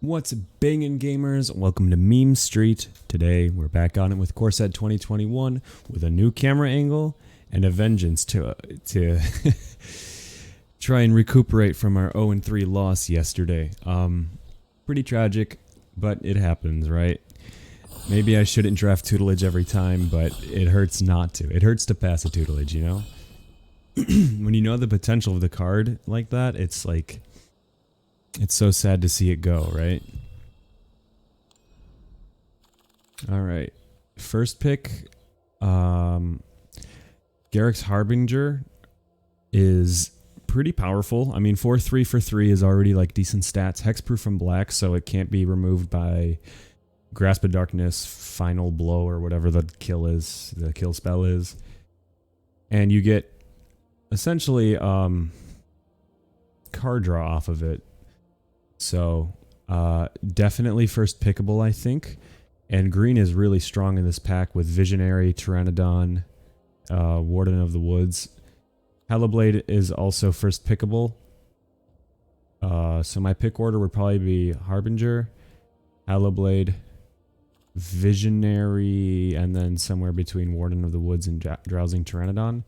What's bangin' gamers? Welcome to Meme Street. Today we're back on it with Corset 2021 with a new camera angle and a vengeance to try and recuperate from our 0-3 loss yesterday. Pretty tragic, but it happens, right? Maybe I shouldn't draft tutelage every time, but it hurts not to. It hurts to pass a tutelage, you know? When you know the potential of the card like that, it's like... it's so sad to see it go, right? Alright. First pick. Garrick's Harbinger is pretty powerful. I mean, 4-3 for 3 is already like decent stats. Hexproof from black, so it can't be removed by Grasp of Darkness, Final Blow, or whatever the kill is, the kill spell is. And you get essentially card draw off of it. So, definitely first pickable, I think. And green is really strong in this pack with Visionary, Pteranodon, Warden of the Woods. Hellblade is also first pickable. So my pick order would probably be Harbinger, Hellblade, Visionary, and then somewhere between Warden of the Woods and Drowsing Pteranodon.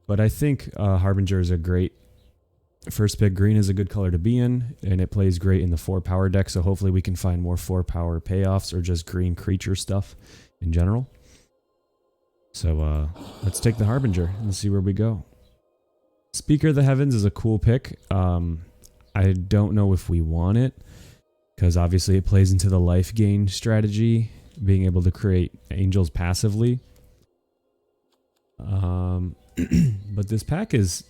But I think Harbinger is a great first pick. Green is a good color to be in, and it plays great in the 4 power deck, so hopefully we can find more 4 power payoffs or just green creature stuff in general. So let's take the Harbinger and see where we go. Speaker of the Heavens is a cool pick. I don't know if we want it, because obviously it plays into the life gain strategy, being able to create angels passively. But this pack is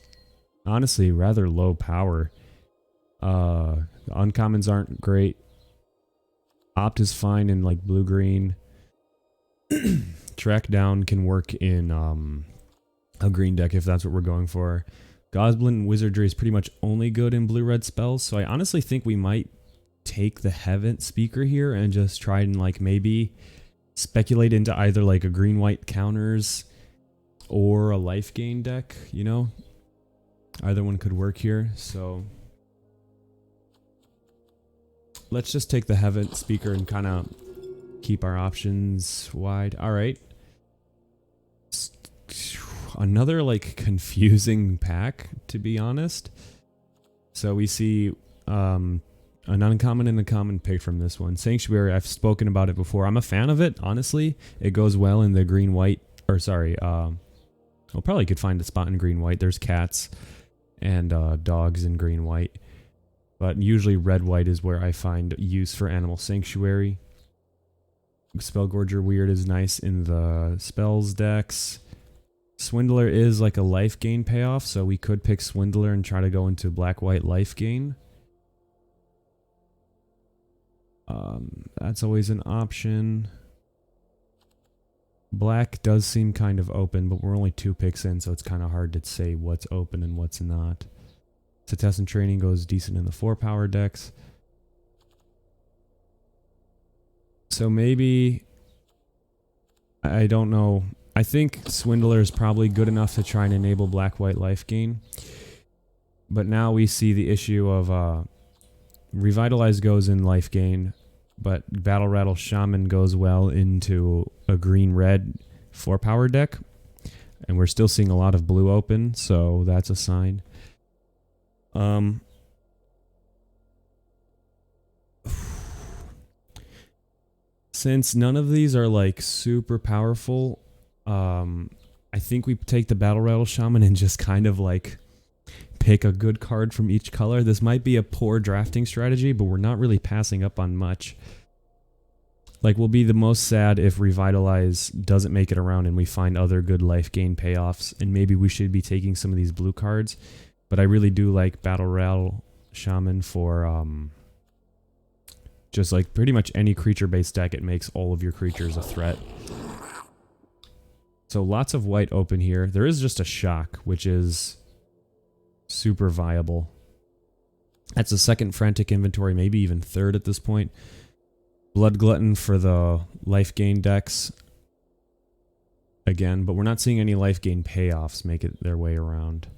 honestly rather low power. The uncommons aren't great. Opt is fine in like blue-green. Track down can work in a green deck if that's what we're going for. Goblin Wizardry is pretty much only good in blue-red spells, so I honestly think we might take the Heaven Speaker here and just try and like maybe speculate into either like a green-white counters or a life gain deck, you know? Either one could work here, so let's just take the Heaven Speaker and kind of keep our options wide. Alright. Another, like, confusing pack, to be honest. So we see an uncommon and a common pick from this one. Sanctuary, I've spoken about it before. I'm a fan of it, honestly. It goes well in the green-white, or sorry, well, probably could find a spot in green-white. There's cats and dogs in green-white. But usually red-white is where I find use for Animal Sanctuary. Spellgorger Weird is nice in the spells decks. Swindler is like a life gain payoff, so we could pick Swindler and try to go into black-white life gain. That's always an option. Black does seem kind of open, but we're only 2 picks in, so it's kind of hard to say what's open and what's not. So Test and Training goes decent in the 4 power decks. So maybe, I don't know. I think Swindler is probably good enough to try and enable black-white life gain. But now we see the issue of Revitalize goes in life gain, but Battle Rattle Shaman goes well into a green-red 4 power deck. And we're still seeing a lot of blue open, so that's a sign. Since none of these are like super powerful, I think we take the Battle Rattle Shaman and just kind of like pick a good card from each color. This might be a poor drafting strategy, but we're not really passing up on much. Like, we'll be the most sad if Revitalize doesn't make it around and we find other good life gain payoffs, and maybe we should be taking some of these blue cards. But I really do like Battle Rattle Shaman for just like pretty much any creature-based deck. It makes all of your creatures a threat. So lots of white open here. There is just a Shock, which is super viable. That's a second Frantic Inventory, maybe even third at this point. Blood Glutton for the life gain decks. Again, but we're not seeing any life gain payoffs make it their way around.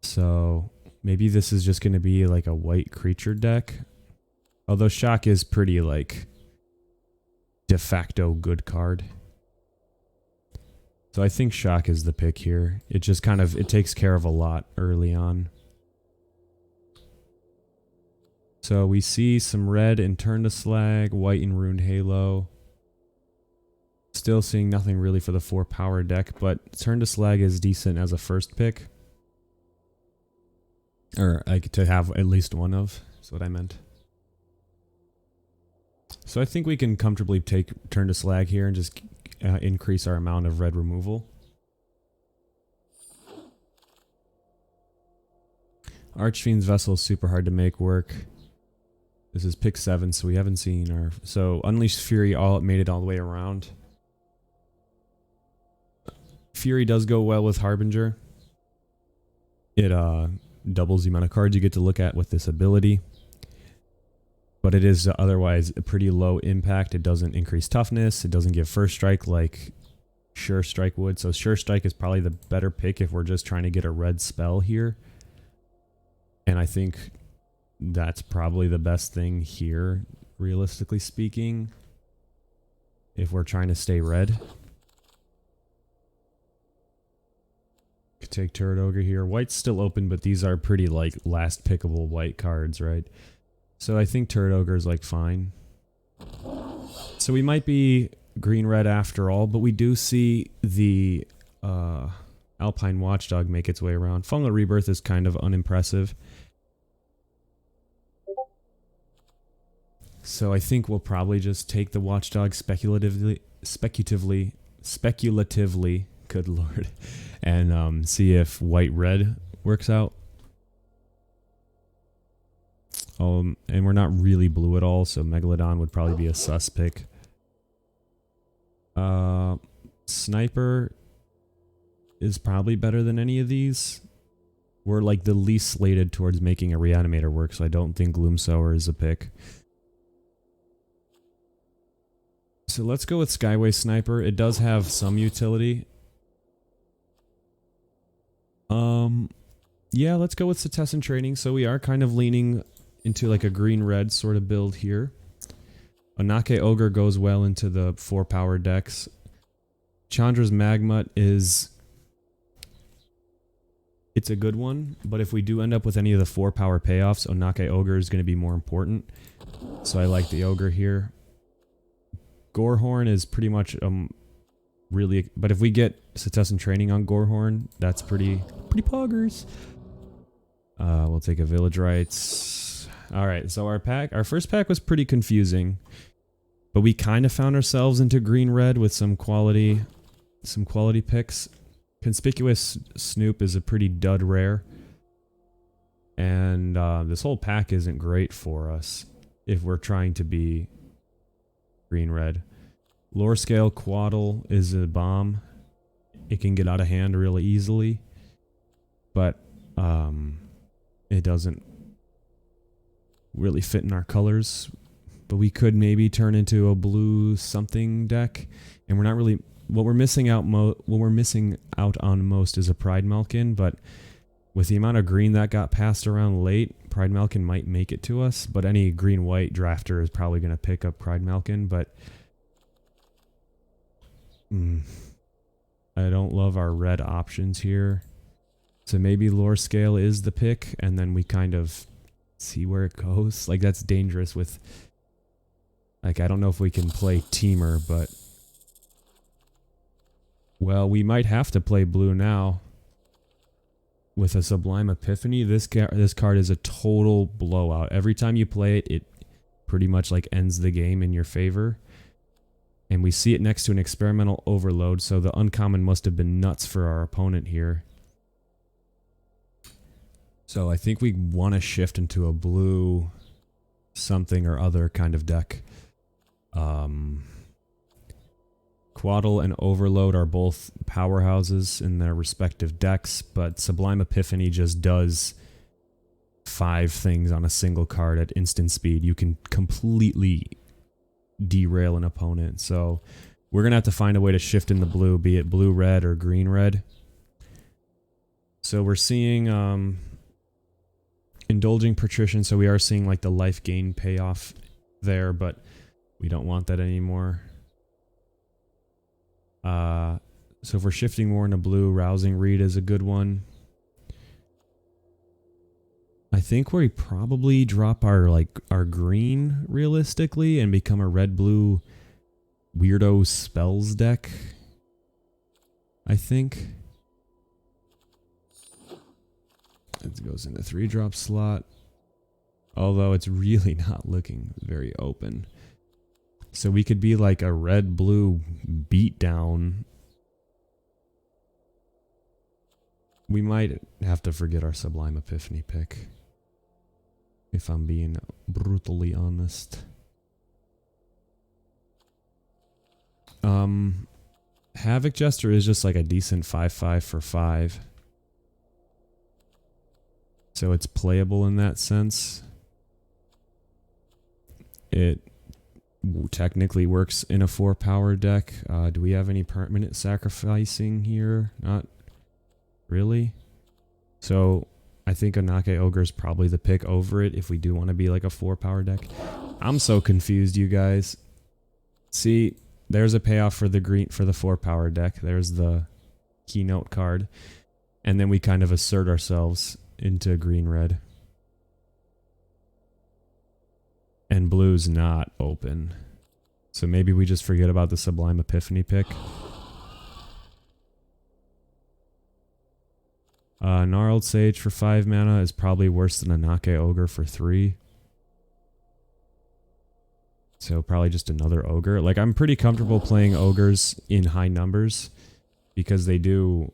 So maybe this is just going to be like a white creature deck. Although Shock is pretty, like, de facto good card. So I think Shock is the pick here. It just kind of, it takes care of a lot early on. So we see some red in Turn to Slag, white in Ruined Halo. Still seeing nothing really for the 4 power deck, but Turn to Slag is decent as a first pick. Or like to have at least one of, is what I meant. So I think we can comfortably take Turn to Slag here and just increase our amount of red removal. Archfiend's Vessel is super hard to make work. This is pick 7, so we haven't seen our... So Unleashed Fury made it all the way around. Fury does go well with Harbinger. It doubles the amount of cards you get to look at with this ability. But it is otherwise a pretty low impact. It doesn't increase toughness. It doesn't give first strike like Sure Strike would. So Sure Strike is probably the better pick if we're just trying to get a red spell here. And I think that's probably the best thing here, realistically speaking, if we're trying to stay red. Could take Turret Ogre here. White's still open, but these are pretty like last pickable white cards, right? So I think Turret Ogre is like fine. So we might be green-red after all, but we do see the Alpine Watchdog make its way around. Fungal Rebirth is kind of unimpressive. So I think we'll probably just take the Watchdog speculatively, good lord, and see if white-red works out. And we're not really blue at all, so Megalodon would probably be a sus pick. Sniper is probably better than any of these. We're like the least slated towards making a Reanimator work, so I don't think Gloomsower is a pick. So let's go with Skyway Sniper. It does have some utility. Yeah, let's go with Setessan Training. So we are kind of leaning into like a green-red sort of build here. Onake Ogre goes well into the 4 power decks. Chandra's Magmut is... It's a good one, but if we do end up with any of the 4 power payoffs, Onake Ogre is going to be more important. So I like the Ogre here. Gorehorn is pretty much really... But if we get Setessan Training on Gorehorn, that's pretty poggers. We'll take a Village Rites. Alright, so our first pack was pretty confusing. But we kind of found ourselves into green-red with some quality picks. Conspicuous Snoop is a pretty dud rare. And this whole pack isn't great for us if we're trying to be green-red. Lore Scale Quaddle is a bomb. It can get out of hand really easily. But it doesn't really fit in our colors. But we could maybe turn into a blue something deck. And we're not really... What we're missing out on most is a Pride Malkin, but with the amount of green that got passed around late, Pride Malkin might make it to us, but any green-white drafter is probably going to pick up Pride Malkin, but I don't love our red options here. So maybe Lore Scale is the pick, and then we kind of see where it goes. Like, that's dangerous with... Like, I don't know if we can play Teamer, but... Well, we might have to play blue now. With a Sublime Epiphany, this card is a total blowout. Every time you play it, it pretty much like ends the game in your favor. And we see it next to an Experimental Overload, so the uncommon must have been nuts for our opponent here. So I think we want to shift into a blue something or other kind of deck. Quaddle and Overload are both powerhouses in their respective decks, but Sublime Epiphany just does 5 things on a single card at instant speed. You can completely derail an opponent. So we're going to have to find a way to shift in the blue, be it blue-red or green-red. So we're seeing Indulging Patrician, so we are seeing like the life gain payoff there, but we don't want that anymore. So if we're shifting more into blue, Rousing Reed is a good one. I think we probably drop our green realistically and become a red-blue weirdo spells deck. I think. It goes in the 3-drop slot. Although it's really not looking very open. So we could be like a red-blue beatdown. We might have to forget our Sublime Epiphany pick, if I'm being brutally honest. Havoc Jester is just like a decent 5/5 for 5. So it's playable in that sense. It technically works in a 4-power deck. Do we have any permanent sacrificing here? Not really. So I think Anake Ogre is probably the pick over it if we do want to be like a 4-power deck. I'm so confused, you guys. See, there's a payoff for the green for the 4-power deck. There's the keynote card. And then we kind of assert ourselves into green-red. And blue's not open. So maybe we just forget about the Sublime Epiphany pick. Gnarled Sage for 5 mana is probably worse than Anake Ogre for 3. So probably just another Ogre. Like, I'm pretty comfortable playing Ogres in high numbers because they get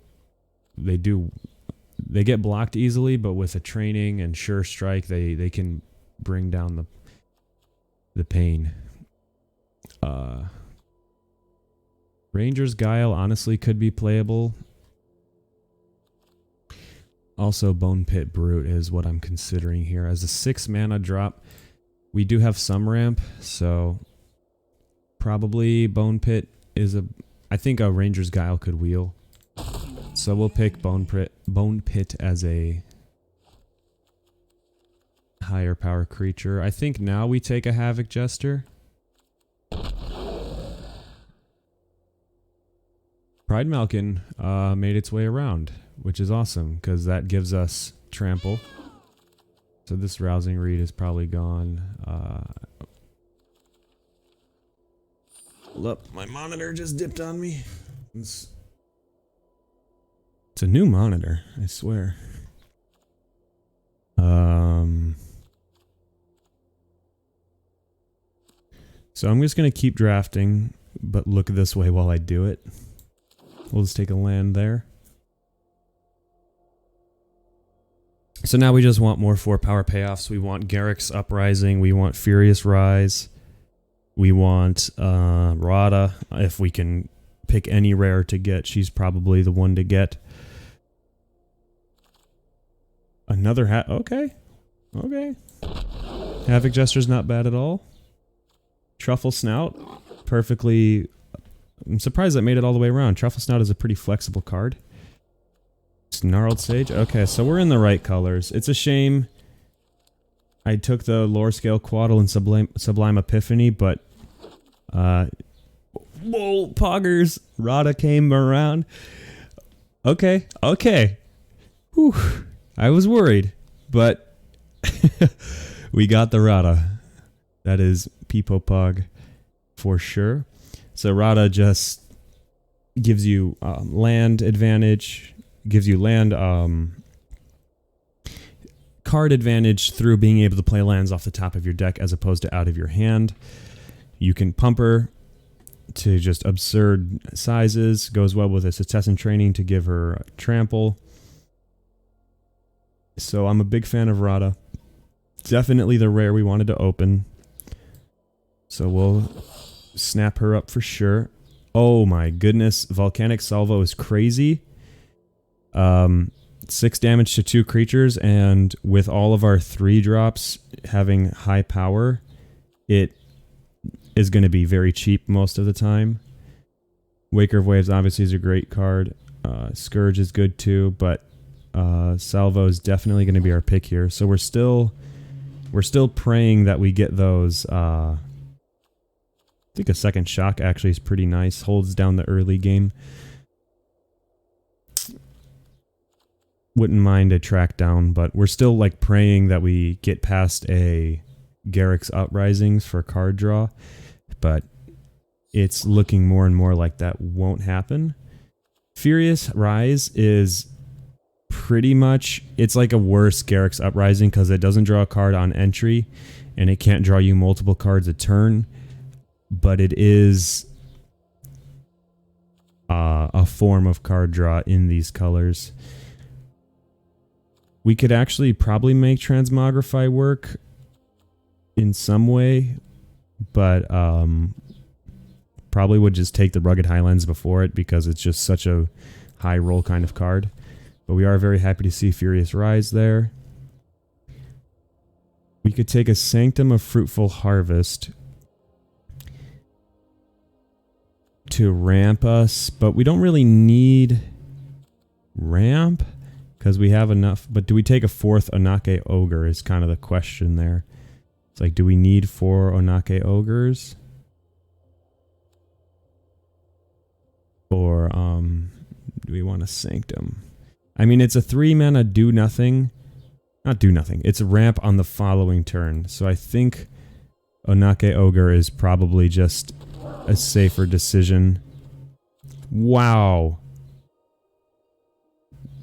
blocked easily, but with a training and sure strike, they can bring down the pain. Ranger's Guile honestly could be playable. Also, Bone Pit Brute is what I'm considering here. As a 6 mana drop, we do have some ramp, so probably Bone Pit is I think a Ranger's Guile could wheel. So we'll pick Bone Pit as a higher power creature. I think now we take a Havoc Jester. Pride Malkin made its way around, which is awesome because that gives us trample. So this Rousing Reed is probably gone. Look, my monitor just dipped on me. It's a new monitor, I swear. So I'm just going to keep drafting, but look this way while I do it. We'll just take a land there. So now we just want more 4-power payoffs. We want Garruk's Uprising. We want Furious Rise. We want Radda. If we can pick any rare to get, she's probably the one to get. Another okay. Okay. Havoc Jester's not bad at all. Truffle Snout. Perfectly. I'm surprised that made it all the way around. Truffle Snout is a pretty flexible card. Gnarled Sage. Okay, so we're in the right colors. It's a shame I took the Lore Scale Quaddle and Sublime Epiphany, but whoa, poggers. Radda came around. Okay. Whew. I was worried, but we got the Radda. That is Peepo Pog for sure. So Radda just gives you land advantage, gives you land card advantage through being able to play lands off the top of your deck as opposed to out of your hand. You can pump her to just absurd sizes. Goes well with a Success and Training to give her trample. So I'm a big fan of Radda. Definitely the rare we wanted to open. So we'll snap her up for sure. Oh my goodness. Volcanic Salvo is crazy. 6 damage to 2 creatures, and with all of our 3-drops having high power, it is going to be very cheap most of the time. Waker of Waves obviously is a great card. Scourge is good too, but Salvo is definitely going to be our pick here. So we're still praying that we get those. I think a second shock actually is pretty nice. Holds down the early game. Wouldn't mind a track down, but we're still like praying that we get past a Garrick's Uprisings for card draw. But it's looking more and more like that won't happen. Furious Rise is pretty much, it's like a worse Garrick's Uprising because it doesn't draw a card on entry and it can't draw you multiple cards a turn, but it is a form of card draw in these colors. We could actually probably make Transmogrify work in some way, but probably would just take the Rugged Highlands before it because it's just such a high roll kind of card. But we are very happy to see Furious Rise there. We could take a Sanctum of Fruitful Harvest to ramp us, but we don't really need ramp because we have enough. But do we take a fourth Onake Ogre is kind of the question there. It's like, do we need 4 Onake Ogres? Or do we want a Sanctum? I mean, it's a 3-mana do nothing. Not do nothing. It's a ramp on the following turn. So I think Onake Ogre is probably just a safer decision. Wow.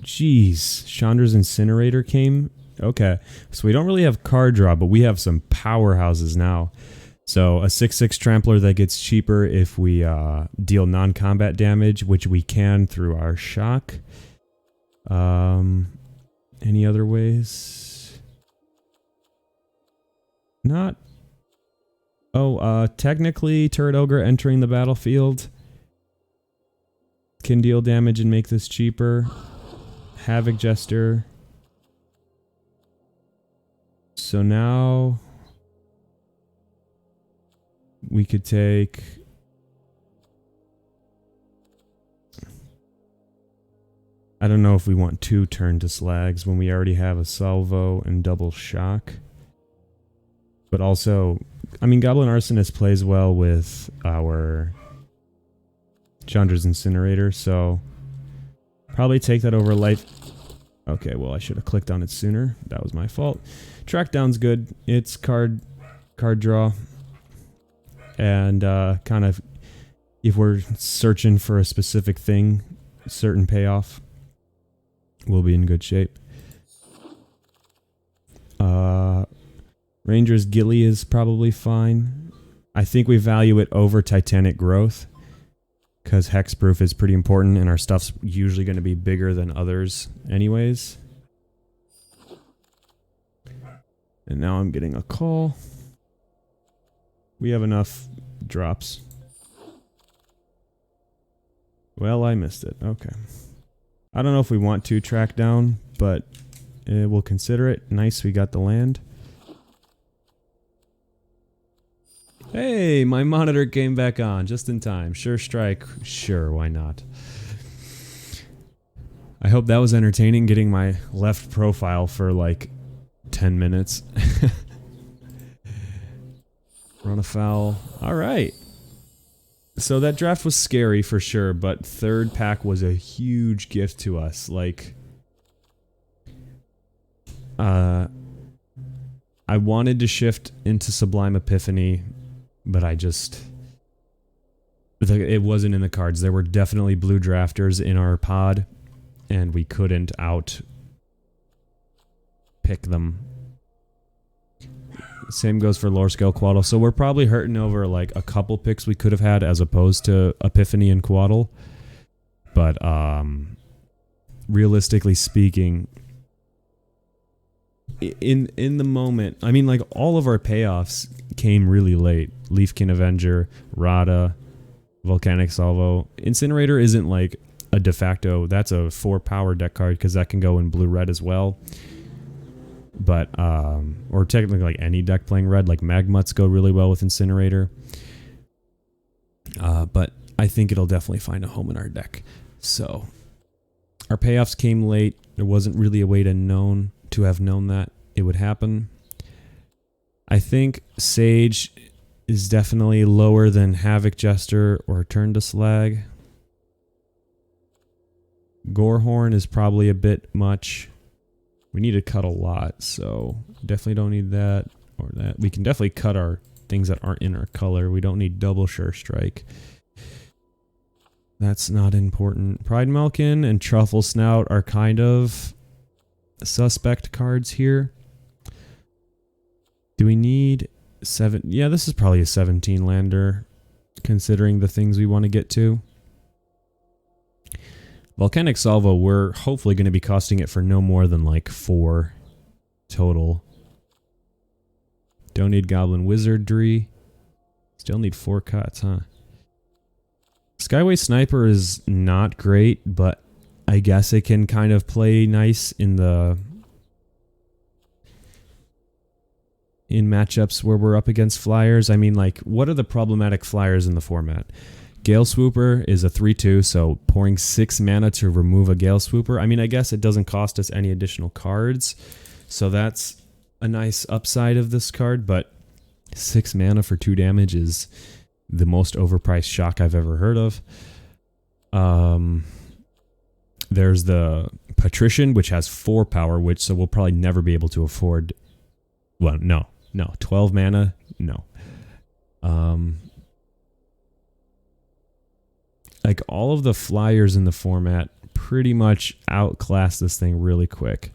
Jeez. Chandra's Incinerator came. Okay. So we don't really have card draw, but we have some powerhouses now. So a 6/6 Trampler that gets cheaper if we deal non-combat damage, which we can through our shock. Any other ways? Not. Oh, technically Turret Ogre entering the battlefield can deal damage and make this cheaper. Havoc Jester. So now we could take I don't know if we want 2 turn to Slags when we already have a Salvo and double shock. But also, I mean, Goblin Arsonist plays well with our Chandra's Incinerator, so probably take that over Life. Okay, well, I should have clicked on it sooner. That was my fault. Track down's good. It's card draw. And kind of, if we're searching for a specific thing, certain payoff, we'll be in good shape. Ranger's Gilly is probably fine. I think we value it over Titanic Growth because hexproof is pretty important and our stuff's usually going to be bigger than others anyways. And now I'm getting a call. We have enough drops. Well, I missed it. Okay. I don't know if we want to track down, but we'll consider it. Nice, we got the land. Hey, my monitor came back on just in time. Sure strike. Sure, why not? I hope that was entertaining, getting my left profile for like 10 minutes. Run afoul. All right. So that draft was scary for sure, but third pack was a huge gift to us. Like, I wanted to shift into Sublime Epiphany, but it wasn't in the cards. There were definitely blue drafters in our pod, and we couldn't out pick them. Same goes for Lore Scale Quaddle. So we're probably hurting over like a couple picks we could have had as opposed to Epiphany and Quaddle. But realistically speaking, in the moment, I mean, like, all of our payoffs came really late. Leafkin Avenger, Radda, Volcanic Salvo. Incinerator isn't like a de facto, that's a 4-power deck card because that can go in blue-red as well. But, or technically like any deck playing red, like Magmuts go really well with Incinerator. But I think it'll definitely find a home in our deck. So, our payoffs came late. There wasn't really a way to have known that it would happen. I think Sage is definitely lower than Havoc Jester or Turn to Slag. Gorehorn is probably a bit much. We need to cut a lot, so definitely don't need that or that. We can definitely cut our things that aren't in our color. We don't need double Sure Strike. That's not important. Pride Malkin and Truffle Snout are kind of suspect cards here. Do we need 7? Yeah, this is probably a 17 lander, considering the things we want to get to. Volcanic Salvo, we're hopefully going to be costing it for no more than like 4 total. Don't need Goblin Wizardry. Still need 4 cuts, huh? Skyway Sniper is not great, but I guess it can kind of play nice in matchups where we're up against flyers. I mean, like, what are the problematic flyers in the format? Gale Swooper is a 3/2, so pouring 6 mana to remove a Gale Swooper. I mean, I guess it doesn't cost us any additional cards, so that's a nice upside of this card, but 6 mana for 2 damage is the most overpriced shock I've ever heard of. There's the Patrician, which has 4 power, so we'll probably never be able to afford. Well, no, 12 mana, no. Like, all of the flyers in the format pretty much outclass this thing really quick.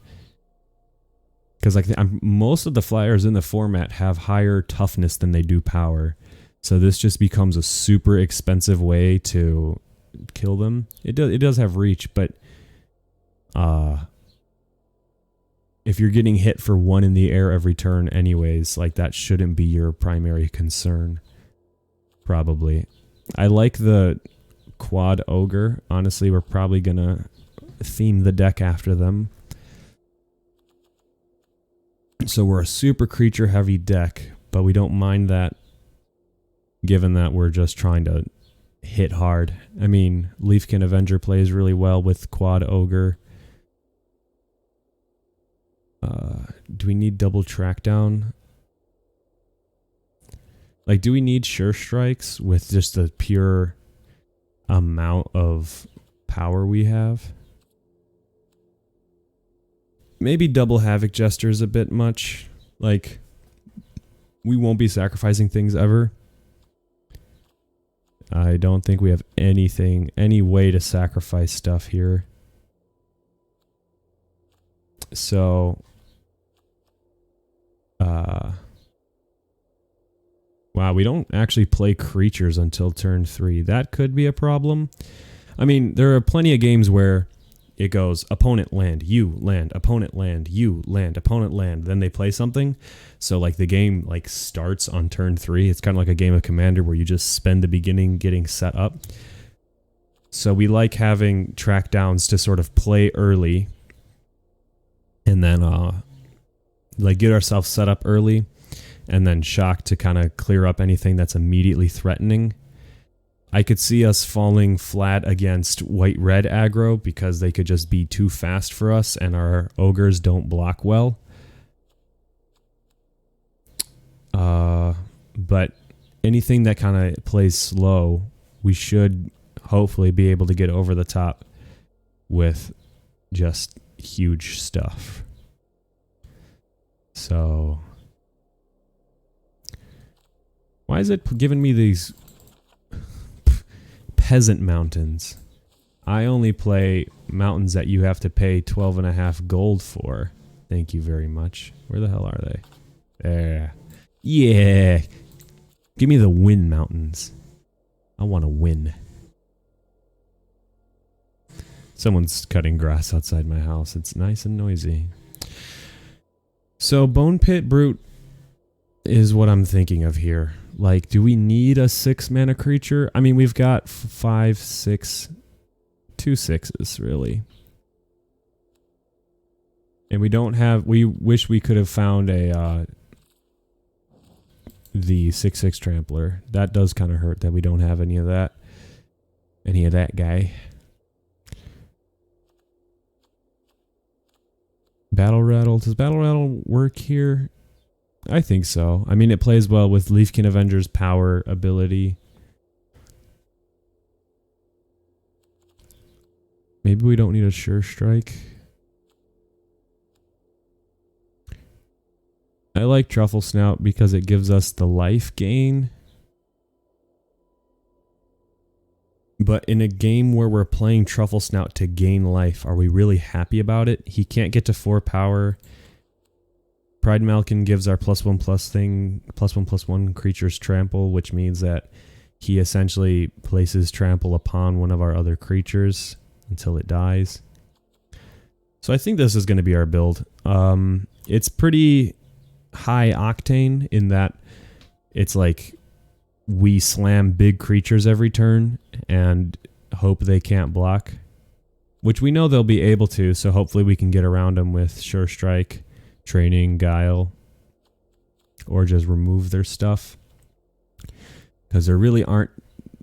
Because like most of the flyers in the format have higher toughness than they do power. So this just becomes a super expensive way to kill them. It does have reach, but if you're getting hit for 1 in the air every turn anyways, like, that shouldn't be your primary concern. Probably. I like the Quad Ogre. Honestly, we're probably gonna theme the deck after them. So we're a super creature heavy deck, but we don't mind that, given that we're just trying to hit hard. I mean, Leafkin Avenger plays really well with Quad Ogre. Do we need double track down? Like, do we need Sure Strikes with just the pure amount of power we have? Maybe double Havoc Jester is a bit much. Like, we won't be sacrificing things ever. I don't think we have any way to sacrifice stuff here. So, wow, we don't actually play creatures until turn 3. That could be a problem. I mean, there are plenty of games where it goes opponent land, you land, opponent land, you land, opponent land. Then they play something. So like the game like starts on turn 3. It's kind of like a game of Commander where you just spend the beginning getting set up. So we like having track downs to sort of play early and then like get ourselves set up early, and then shock to kind of clear up anything that's immediately threatening. I could see us falling flat against white-red aggro because they could just be too fast for us and our ogres don't block well. But anything that kind of plays slow, we should hopefully be able to get over the top with just huge stuff. So, why is it giving me these peasant mountains? I only play mountains that you have to pay 12.5 gold for. Thank you very much. Where the hell are they? There. Yeah. Give me the win mountains. I want to win. Someone's cutting grass outside my house. It's nice and noisy. So Bone Pit Brute is what I'm thinking of here. Like, do we need a 6 mana creature? I mean, we've got 5, 6, 2 6s, really. And we don't have, we wish we could have found a, the 6/6 Trampler. That does kind of hurt that we don't have any of that. Any of that guy. Battle Rattle. Does Battle Rattle work here? I think so. I mean, it plays well with Leafkin Avenger's power ability. Maybe we don't need a Sure Strike. I like Truffle Snout because it gives us the life gain. But in a game where we're playing Truffle Snout to gain life, are we really happy about it? He can't get to 4 power. Pride Malkin gives our +1/+1 thing, +1/+1 creatures trample, which means that he essentially places trample upon one of our other creatures until it dies. So I think this is going to be our build. It's pretty high octane in that it's like we slam big creatures every turn and hope they can't block, which we know they'll be able to, so hopefully we can get around them with Sure Strike, Training, Guile, or just remove their stuff. Because there really aren't...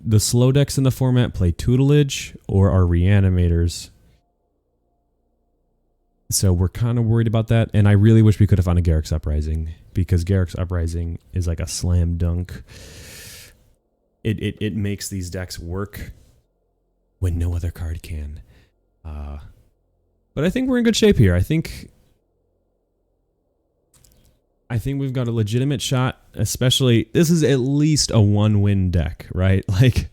The slow decks in the format play Tutelage or are Reanimators. So we're kind of worried about that, and I really wish we could have found a Garruk's Uprising, because Garruk's Uprising is like a slam dunk. It makes these decks work when no other card can. But I think we're in good shape here. I think we've got a legitimate shot, especially... This is at least a 1-win deck, right? Like,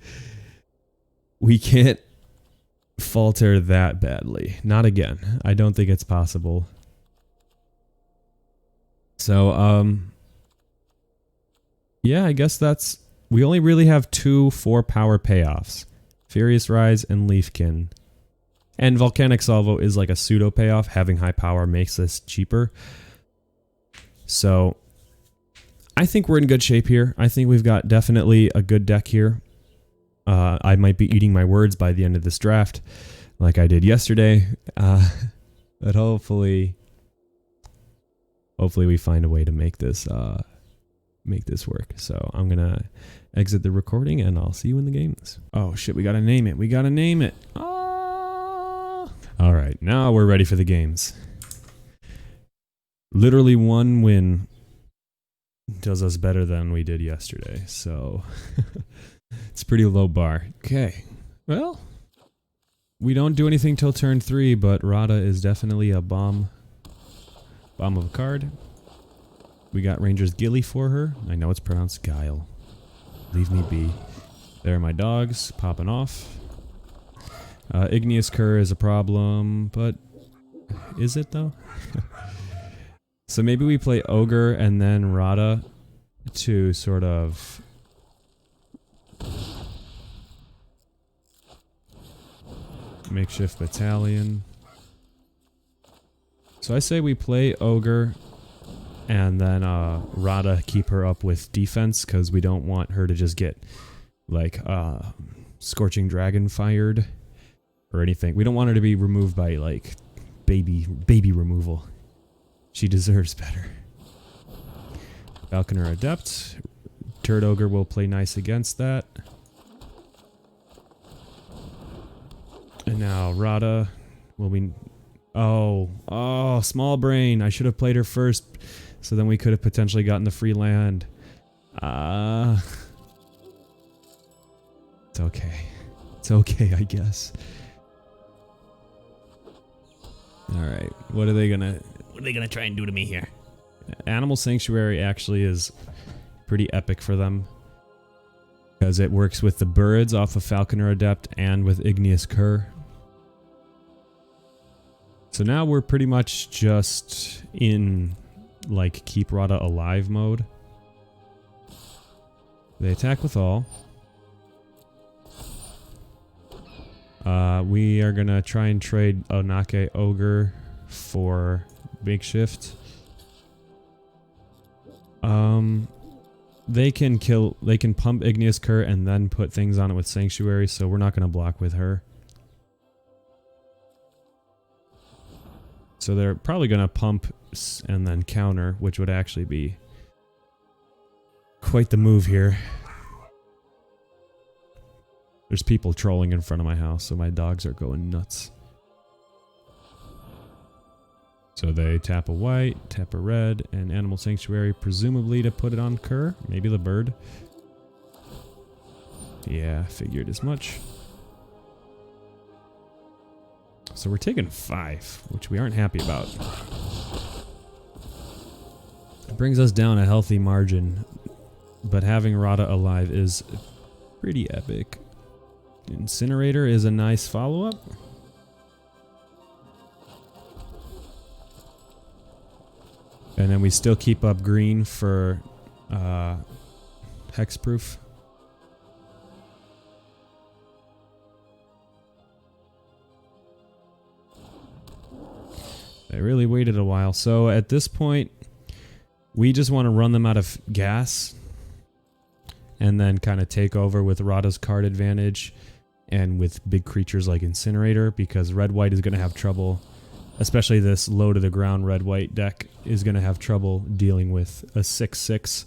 we can't falter that badly. Not again. I don't think it's possible. So, yeah, I guess that's... We only really have 2 4-power payoffs. Furious Rise and Leafkin. And Volcanic Salvo is like a pseudo payoff. Having high power makes this cheaper. So, I think we're in good shape here. I think we've got definitely a good deck here. I might be eating my words by the end of this draft, like I did yesterday. But hopefully we find a way to make this work. So I'm gonna exit the recording, and I'll see you in the games. Oh shit, we gotta name it. We gotta name it. All right, now we're ready for the games. Literally 1 win does us better than we did yesterday, so it's pretty low bar. Okay, well, we don't do anything till turn 3, but Radda is definitely a bomb of a card. We got Ranger's Gilly for her. I know it's pronounced Guile. Leave me be. There are my dogs popping off. Igneous Cur is a problem, but is it though? So maybe we play Ogre and then Radda to sort of... Makeshift Battalion. So I say we play Ogre and then Radda keep her up with defense, because we don't want her to just get like Scorching Dragon fired or anything. We don't want her to be removed by like baby removal. She deserves better. Falconer Adept. Turd Ogre will play nice against that. And now Radda will be... Oh, Small Brain. I should have played her first, so then we could have potentially gotten the free land. It's okay. It's okay, I guess. Alright, what are they gonna try and do to me here? Animal Sanctuary actually is pretty epic for them, because it works with the birds off of Falconer Adept and with Igneous Cur. So now we're pretty much just in like keep Radda alive mode. They attack with all. We are gonna try and trade Onake Ogre for Makeshift. They can pump Igneous Cur and then put things on it with Sanctuary, so we're not gonna block with her. So they're probably gonna pump and then counter, which would actually be quite the move here. There's people trolling in front of my house, so my dogs are going nuts. So they tap a white, tap a red, and Animal Sanctuary, presumably to put it on Kerr. Maybe the bird. Yeah, figured as much. So we're taking 5, which we aren't happy about. It brings us down a healthy margin, but having Radda alive is pretty epic. Incinerator is a nice follow-up. And then we still keep up green for hexproof. They really waited a while. So at this point, we just want to run them out of gas and then kind of take over with Radda's card advantage and with big creatures like Incinerator, because red-white is going to have trouble, especially this low to the ground red-white deck is going to have trouble dealing with a 6/6,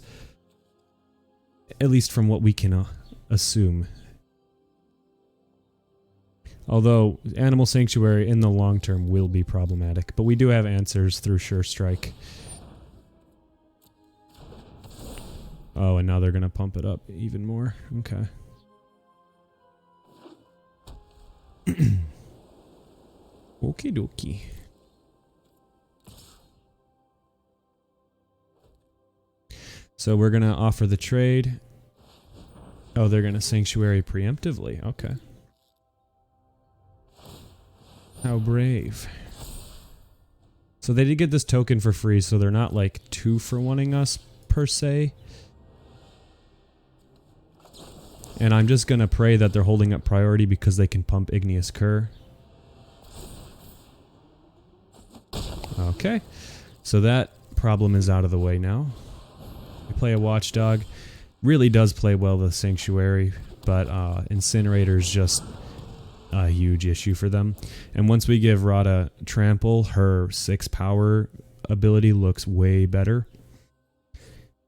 at least from what we can assume. Although Animal Sanctuary in the long term will be problematic, but we do have answers through Sure Strike. Oh, and now they're going to pump it up even more. Okay. Okie dokie. So we're going to offer the trade. Oh, they're going to Sanctuary preemptively. Okay. How brave. So they did get this token for free, so they're not like 2 for 1ing us per se. And I'm just going to pray that they're holding up priority because they can pump Igneous Cur. Okay. So that problem is out of the way now. We play a Watchdog. Really does play well with Sanctuary, but Incinerator is just a huge issue for them. And once we give Radda Trample, her 6 power ability looks way better.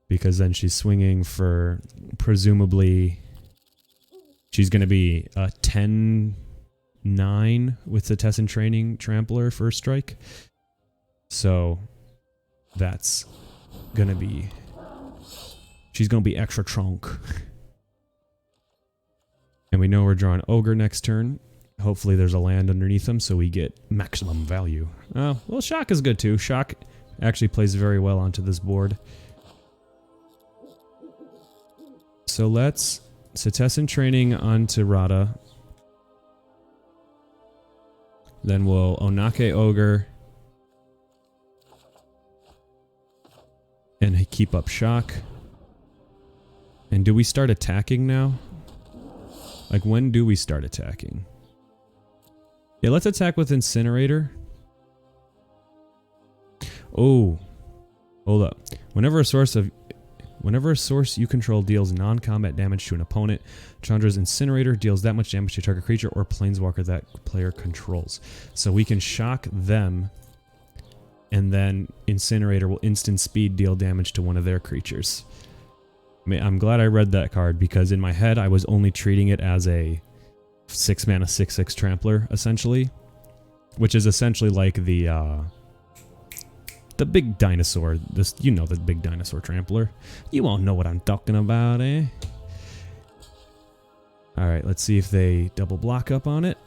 Because then she's swinging for, presumably, she's going to be a 10-9 with the Tessin Training Trampler first strike. So that's going to be, she's going to be extra trunk. And we know we're drawing Ogre next turn. Hopefully there's a land underneath them so we get maximum value. Oh, well, Shock is good too. Shock actually plays very well onto this board. So let's Tessin Training onto Radda. Then we'll Onake Ogre. And keep up Shock. And do we start attacking now? Like, when do we start attacking? Yeah, let's attack with Incinerator. Oh. Hold up. Whenever a source you control deals non-combat damage to an opponent, Chandra's Incinerator deals that much damage to a target creature or planeswalker that player controls. So we can shock them, and then Incinerator will instant speed deal damage to one of their creatures. I'm glad I read that card, because in my head I was only treating it as a 6-mana 6/6 Trampler, essentially. Which is essentially like the big dinosaur. This, you know, the big dinosaur Trampler. You all know what I'm talking about, eh? Alright, let's see if they double block up on it.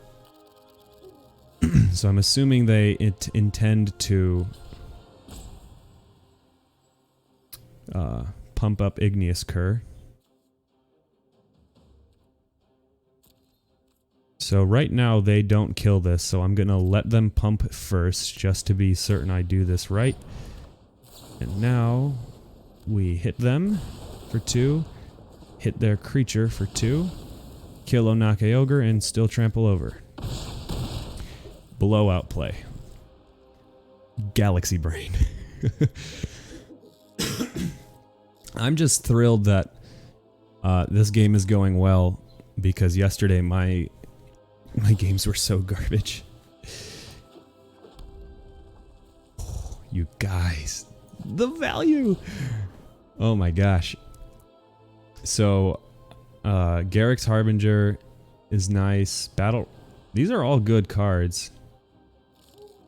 So I'm assuming they intend to pump up Igneous Cur. So right now they don't kill this, so I'm gonna let them pump first just to be certain I do this right. And now we hit them for 2, hit their creature for 2, kill Onake Ogre, and still trample over. Blowout play. Galaxy Brain. I'm just thrilled that this game is going well, because yesterday my games were so garbage. Oh, you guys, the value! Oh my gosh. So, Garrick's Harbinger is nice. Battle. These are all good cards.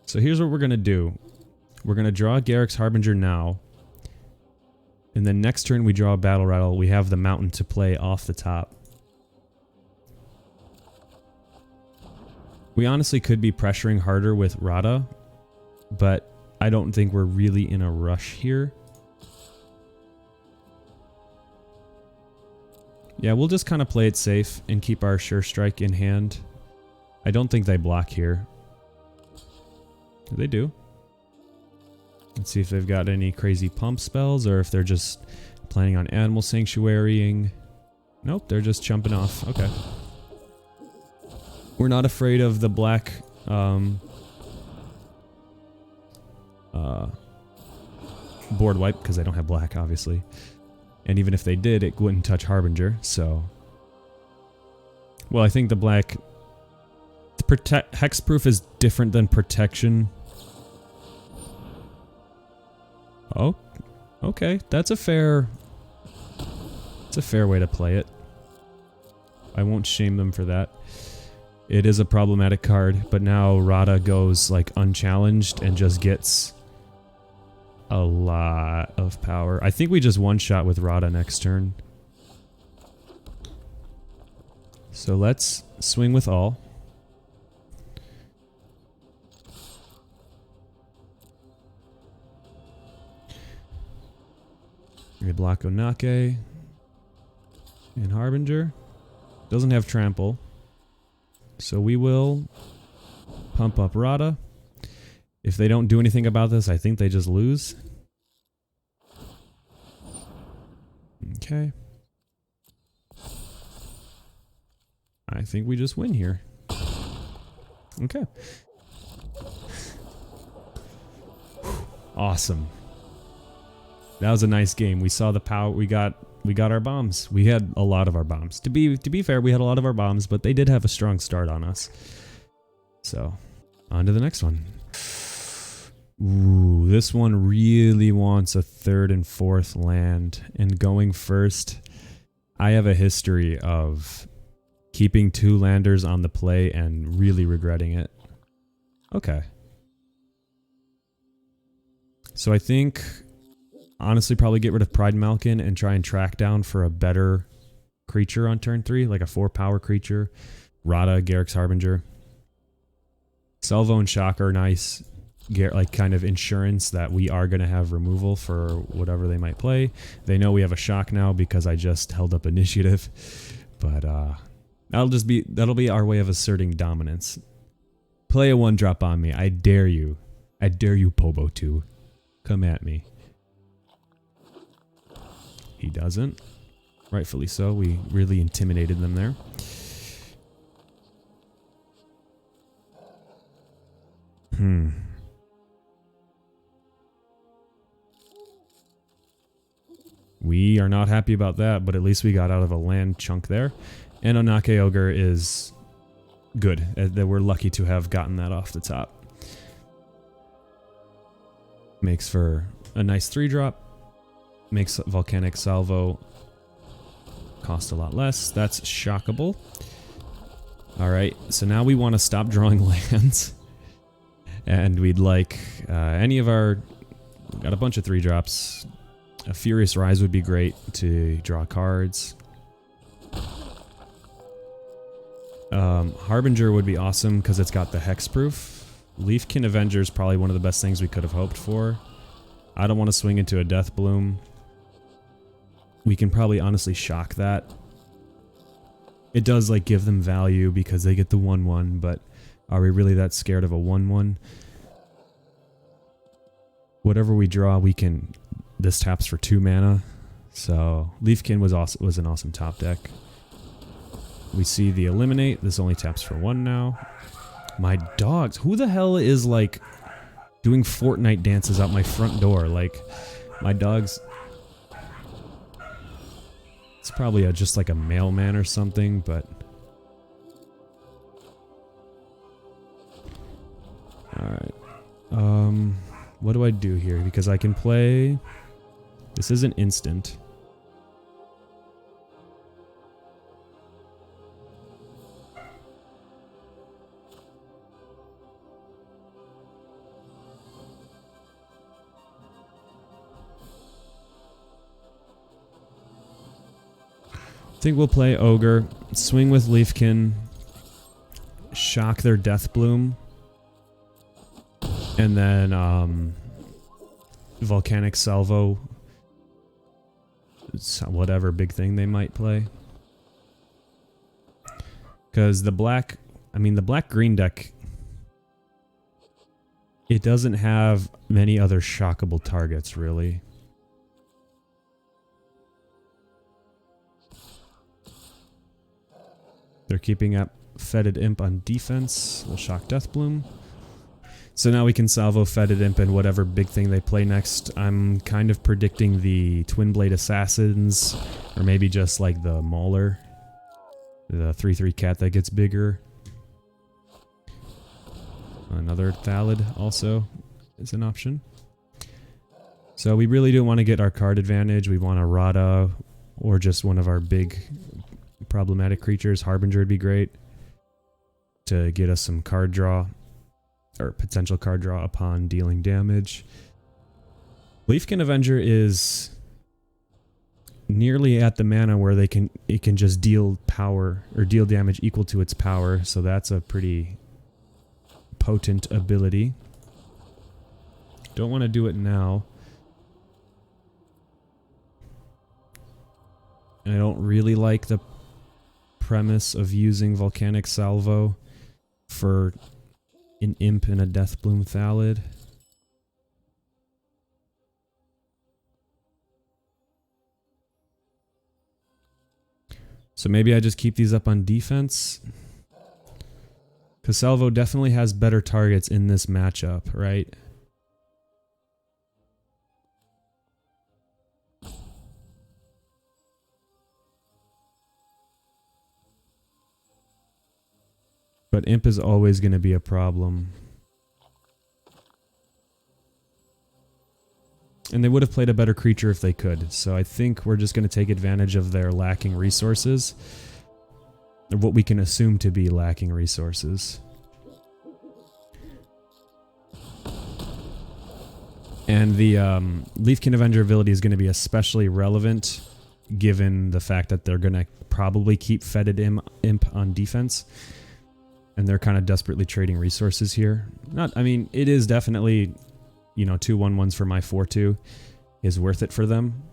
So here's what we're gonna do. We're going to draw Garrick's Harbinger now. And then next turn we draw a Battle Rattle. We have the mountain to play off the top. We honestly could be pressuring harder with Radda, but I don't think we're really in a rush here. Yeah, we'll just kind of play it safe and keep our Sure Strike in hand. I don't think they block here. They do. Let's see if they've got any crazy pump spells or if they're just planning on Animal Sanctuarying. Nope, they're just jumping off. Okay. We're not afraid of the black board wipe because I don't have black, obviously. And even if they did, it wouldn't touch Harbinger, so... Well, I think the black... Hexproof is different than protection. Oh, okay. That's a fair... It's a fair way to play it. I won't shame them for that. It is a problematic card, but now Radda goes, like, unchallenged and just gets a lot of power. I think we just one-shot with Radda next turn. So let's swing with all. We block Onake and Harbinger. Doesn't have trample. So we will pump up Radda. If they don't do anything about this, I think they just lose. Okay. I think we just win here. Okay. Awesome. That was a nice game. We saw the power. We got our bombs. We had a lot of our bombs. To be fair, we had a lot of our bombs, but they did have a strong start on us. So, on to the next one. Ooh, this one really wants a third and fourth land. And going first, I have a history of keeping 2 landers on the play and really regretting it. Okay. So I think, honestly, probably get rid of Pride Malkin and try and track down for a better creature on turn 3, like a 4-power creature. Radda, Garrick's Harbinger. Salvo and Shock are nice. Like kind of insurance that we are going to have removal for whatever they might play. They know we have a Shock now because I just held up initiative. But that'll be our way of asserting dominance. Play a 1-drop on me. I dare you. I dare you, Pobo 2. Come at me. He doesn't. Rightfully so. We really intimidated them there. We are not happy about that, but at least we got out of a land chunk there. And Onake Ogre is good. That we're lucky to have gotten that off the top. Makes for a nice 3-drop. Makes Volcanic Salvo cost a lot less. That's shockable. Alright, so now we want to stop drawing lands. And we'd like any of our... Got a bunch of 3-drops. A Furious Rise would be great to draw cards. Harbinger would be awesome because it's got the hexproof. Leafkin Avenger is probably one of the best things we could have hoped for. I don't want to swing into a Death Bloom. We can probably honestly shock that. It does like give them value because they get the 1/1, but are we really that scared of a 1/1? Whatever we draw, we can... This taps for 2 mana, so Leafkin was an awesome top deck. We see the Eliminate. This only taps for 1 now. My dogs. Who the hell is like doing Fortnite dances out my front door? Like my dogs. It's probably just like a mailman or something, but. All right. What do I do here? Because I can play. This isn't instant. think we'll play Ogre, swing with Leafkin, shock their Death Bloom, and then Volcanic Salvo, whatever big thing they might play. Because the black-green deck, it doesn't have many other shockable targets, really. They're keeping up Fetid Imp on defense. We'll shock Deathbloom. So now we can salvo Fetid Imp and whatever big thing they play next. I'm kind of predicting the Twin Blade Assassins, or maybe just like the Mauler. The 3/3 cat that gets bigger. Another Thallid also is an option. So we really don't want to get our card advantage. We want a Radda or just one of our big problematic creatures. Harbinger would be great to get us some card draw, or potential card draw upon dealing damage. Leafkin Avenger is nearly at the mana where it can just deal power or deal damage equal to its power, so that's a pretty potent ability. Don't want to do it now. I don't really like the premise of using Volcanic Salvo for an Imp and a Deathbloom Thallid. So maybe I just keep these up on defense. Because Salvo definitely has better targets in this matchup, right? But Imp is always going to be a problem. And they would have played a better creature if they could. So I think we're just going to take advantage of their lacking resources. Or what we can assume to be lacking resources. And the Leafkin Avenger ability is going to be especially relevant given the fact that they're going to probably keep Fetid Imp on defense. And they're kind of desperately trading resources here. It is definitely, you know, 2 1/1s for my 4/2 is worth it for them.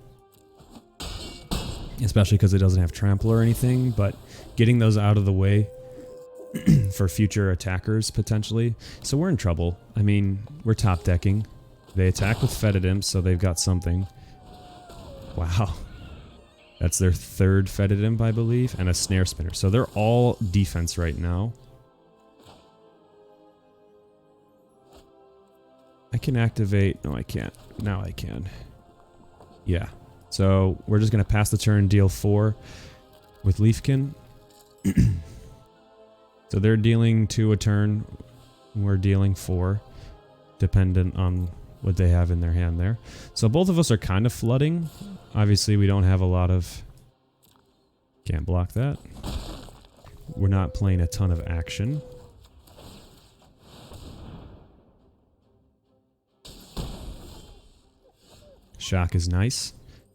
Especially because it doesn't have trample or anything, but getting those out of the way for future attackers, potentially. So we're in trouble. I mean, we're top decking. They attack with Fetid Imp, so they've got something. Wow. That's their 3rd Fetid Imp, I believe, and a Snare Spinner. So they're all defense right now. I can activate... No, I can't. Now I can. Yeah. So we're just going to pass the turn, deal 4 with Leafkin. So they're dealing 2 a turn. We're dealing 4, dependent on what they have in their hand there. So both of us are kind of flooding. Obviously, we don't have a lot of... Can't block that. We're not playing a ton of action. Shock is nice,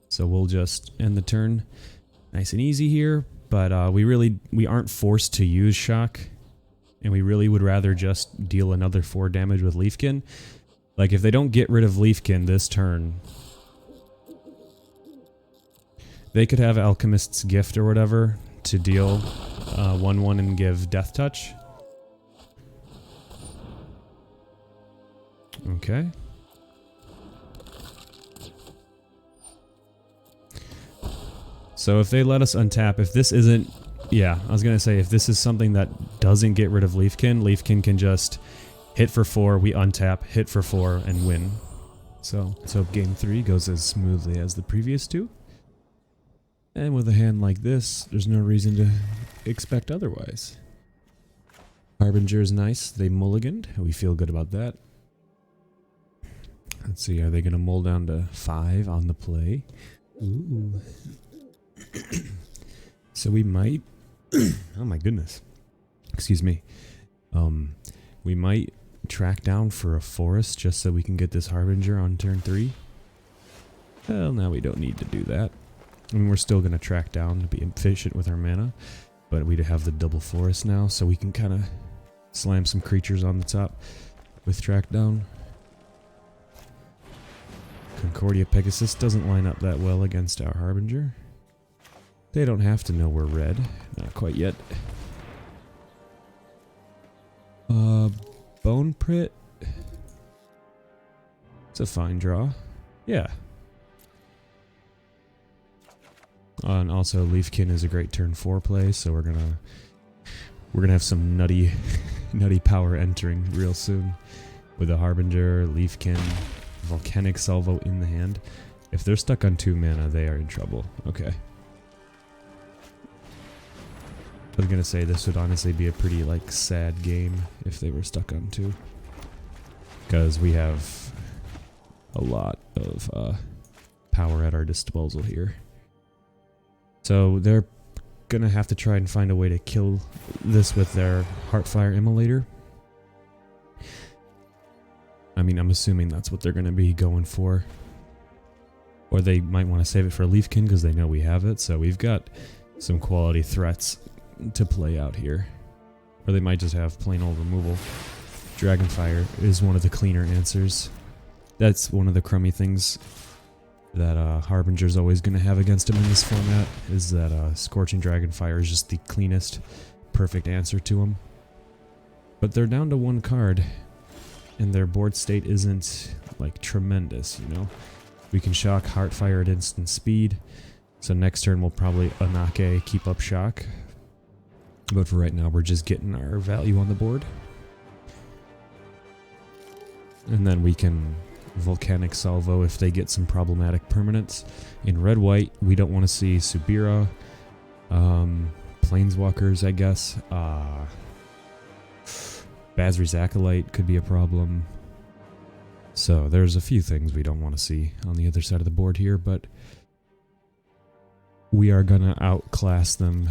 so we'll just end the turn nice and easy here, but we aren't forced to use Shock, and we really would rather just deal another 4 damage with Leafkin. Like, if they don't get rid of Leafkin this turn, they could have Alchemist's Gift or whatever to deal 1/1 and give Death Touch. Okay. So if they let us untap, if this isn't... Yeah, I was going to say, if this is something that doesn't get rid of Leafkin, Leafkin can just hit for 4, we untap, hit for 4, and win. So let's hope game 3 goes as smoothly as the previous 2. And with a hand like this, there's no reason to expect otherwise. Harbinger is nice. They mulliganed. We feel good about that. Let's see, are they going to mull down to 5 on the play? Ooh. So we might... oh my goodness. Excuse me. We might track down for a forest just so we can get this Harbinger on turn 3. Well, now we don't need to do that. I mean, we're still going to track down to be efficient with our mana, but we have the double forest now, so we can kind of slam some creatures on the top with track down. Concordia Pegasus doesn't line up that well against our Harbinger. They don't have to know we're red. Not quite yet. Bone Prit. It's a fine draw. Yeah. And also Leafkin is a great turn 4 play, so we're gonna have some nutty power entering real soon. With a Harbinger, Leafkin, Volcanic Salvo in the hand. If they're stuck on 2 mana, they are in trouble. Okay. I was gonna say this would honestly be a pretty like sad game if they were stuck on 2. Because we have a lot of power at our disposal here. So they're gonna have to try and find a way to kill this with their Heartfire Immolator. I mean, I'm assuming that's what they're gonna be going for. Or they might want to save it for Leafkin because they know we have it. So we've got some quality threats to play out here. Or they might just have plain old removal. Dragonfire is one of the cleaner answers. That's one of the crummy things that Harbinger's always going to have against him in this format, is that Scorching Dragonfire is just the cleanest, perfect answer to him. But they're down to 1 card, and their board state isn't, like, tremendous, you know? We can shock Heartfire at instant speed, so next turn we'll probably Anake, keep up shock. But for right now, we're just getting our value on the board. And then we can Volcanic Salvo if they get some problematic permanents. In red-white, we don't want to see Subira. Planeswalkers, I guess. Basri's Acolyte could be a problem. So there's a few things we don't want to see on the other side of the board here, but we are going to outclass them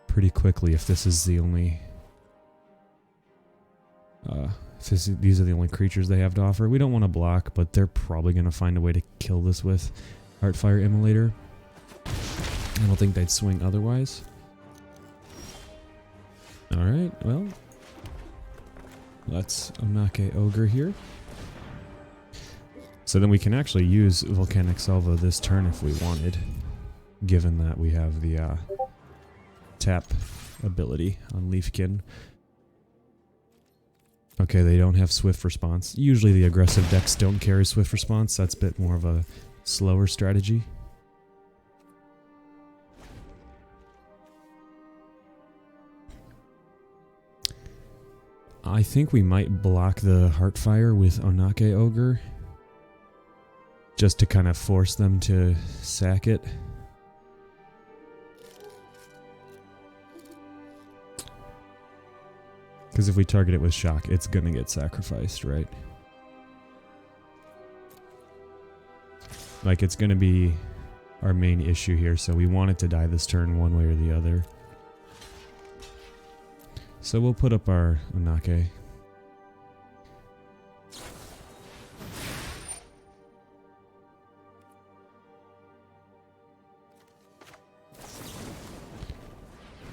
pretty quickly if this is the only... these are the only creatures they have to offer. We don't want to block, but they're probably going to find a way to kill this with Heartfire Immolator. I don't think they'd swing otherwise. Alright, well, let's Anake Ogre here. So then we can actually use Volcanic Salvo this turn if we wanted, given that we have the tap ability on Leafkin. Okay, they don't have Swift Response. Usually the aggressive decks don't carry Swift Response. That's a bit more of a slower strategy. I think we might block the Heartfire with Anake Ogre, just to kind of force them to sack it. Because if we target it with shock, it's going to get sacrificed, right? Like, it's going to be our main issue here, so we want it to die this turn one way or the other. So we'll put up our Anake.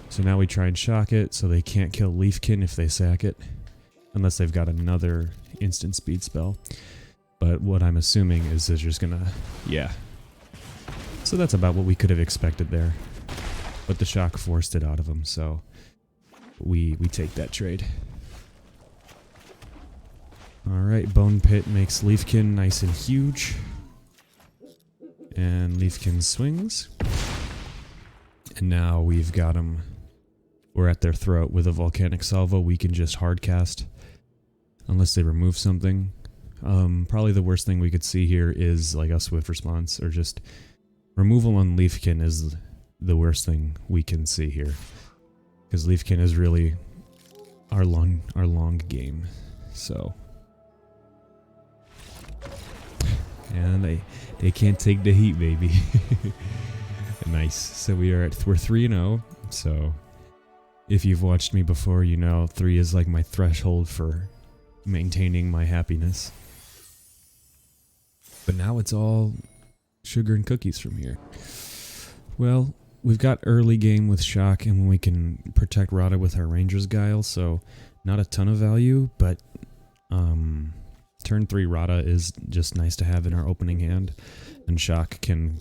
So now we try and shock it, so they can't kill Leafkin if they sack it. Unless they've got another instant speed spell. But what I'm assuming is they're just gonna... yeah. So that's about what we could have expected there. But the shock forced it out of them, so... We take that trade. Alright, Bone Pit makes Leafkin nice and huge. And Leafkin swings. And now we've got him... we're at their throat with a Volcanic Salvo. We can just hardcast. Unless they remove something. Probably the worst thing we could see here is like a Swift Response. Or just... removal on Leafkin is the worst thing we can see here. Because Leafkin is really our long game. So... and they can't take the heat, baby. Nice. So we're 3-0. So if you've watched me before, you know 3 is like my threshold for maintaining my happiness. But now it's all sugar and cookies from here. Well, we've got early game with Shock, and we can protect Radda with our Ranger's Guile, so not a ton of value, but turn 3 Radda is just nice to have in our opening hand, and Shock can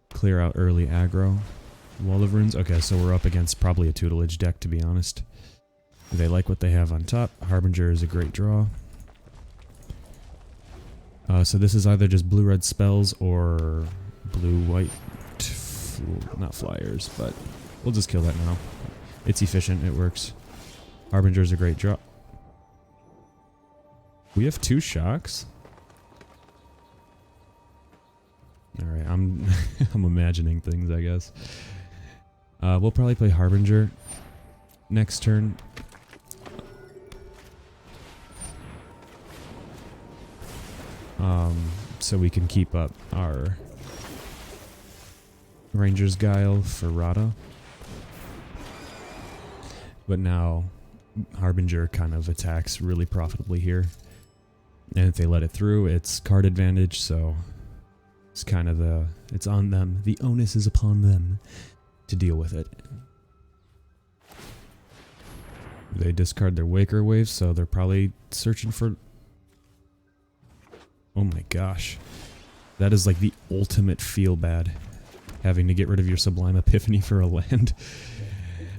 clear out early aggro. Wall of Runes. Okay, so we're up against probably a tutelage deck, to be honest. They like what they have on top. Harbinger is a great draw. So this is either just blue-red spells or blue-white, not flyers, but we'll just kill that now. It's efficient, it works. Harbinger is a great draw. We have 2 Shocks. Alright, I'm I'm imagining things, I guess. We'll probably play Harbinger next turn. So we can keep up our Ranger's Guile for Radda. But now Harbinger kind of attacks really profitably here. And if they let it through, it's card advantage, so it's kind of it's on them. The onus is upon them to deal with it. They discard their Waker Wave, so they're probably searching for... Oh my gosh. That is like the ultimate feel bad. Having to get rid of your Sublime Epiphany for a land.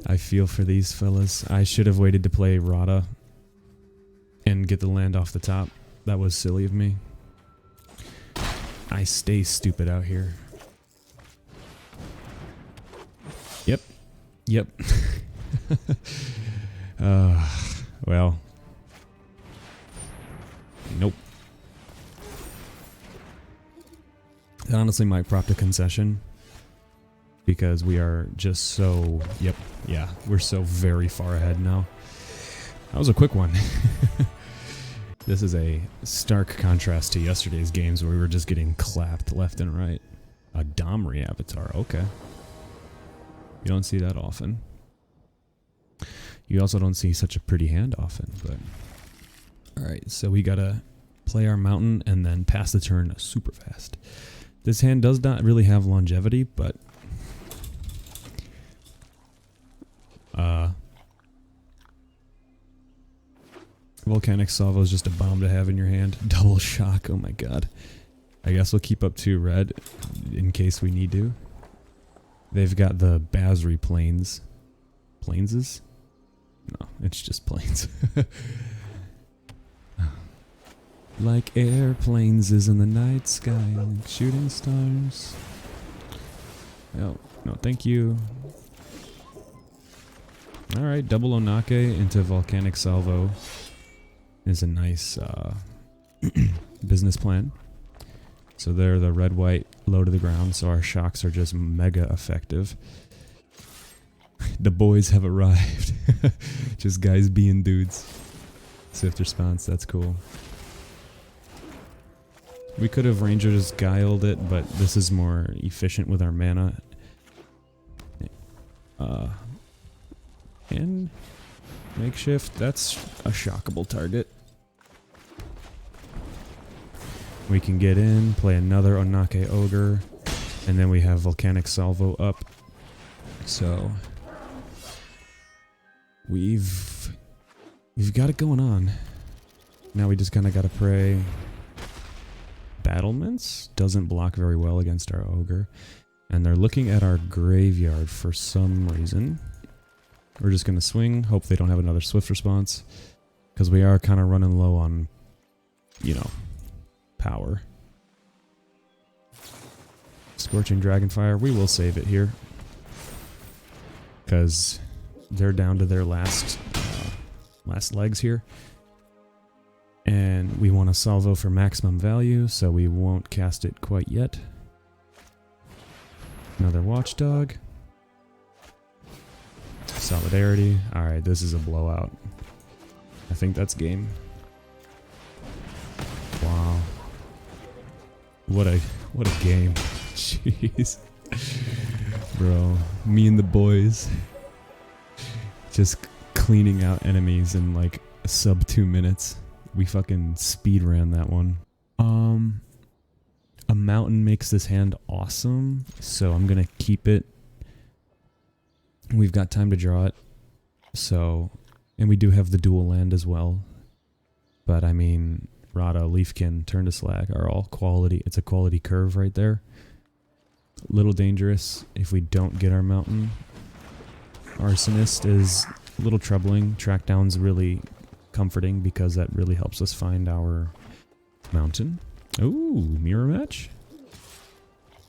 I feel for these fellas. I should have waited to play Radda and get the land off the top. That was silly of me. I stay stupid out here. Yep. Yep. Well. Nope. That honestly might prop the concession. Because we are just so... Yep. Yeah. We're so very far ahead now. That was a quick one. This is a stark contrast to yesterday's games where we were just getting clapped left and right. A Domri avatar. Okay. You don't see that often. You also don't see such a pretty hand often, but... Alright, so we gotta play our mountain and then pass the turn super fast. This hand does not really have longevity, but... Volcanic Salvo is just a bomb to have in your hand. Double Shock, oh my god. I guess we'll keep up 2 red in case we need to. They've got the Basri Plains. Plainses? No, it's just plains. Like airplanes is in the night sky, like shooting stars. Oh, no, thank you. Alright, double Onake into Volcanic Salvo is a nice business plan. So they're the red-white low to the ground, so our shocks are just mega effective. The boys have arrived. Just guys being dudes. Swift response, that's cool. We could have Ranger's Guiled it, but this is more efficient with our mana. And makeshift, that's a shockable target. We can get in, play another Onake Ogre, and then we have Volcanic Salvo up. So we've got it going on. Now we just kind of got to pray. Battlements doesn't block very well against our Ogre. And they're looking at our graveyard for some reason. We're just going to swing, hope they don't have another swift response. Because we are kind of running low on, you know, power. Scorching Dragonfire, we will save it here. Because they're down to their last legs here. And we want to salvo for maximum value, so we won't cast it quite yet. Another Watchdog. Solidarity. Alright, this is a blowout. I think that's game. Wow. What a game. Jeez. Bro, me and the boys just cleaning out enemies in like sub 2 minutes. We fucking speed ran that one. A mountain makes this hand awesome, so I'm going to keep it. We've got time to draw it. So, and we do have the dual land as well. But I mean, Radda, Leafkin, Turn to Slag are all quality. It's a quality curve right there. A little dangerous if we don't get our mountain. Arsonist is a little troubling. Trackdown's really comforting because that really helps us find our mountain. Ooh, mirror match.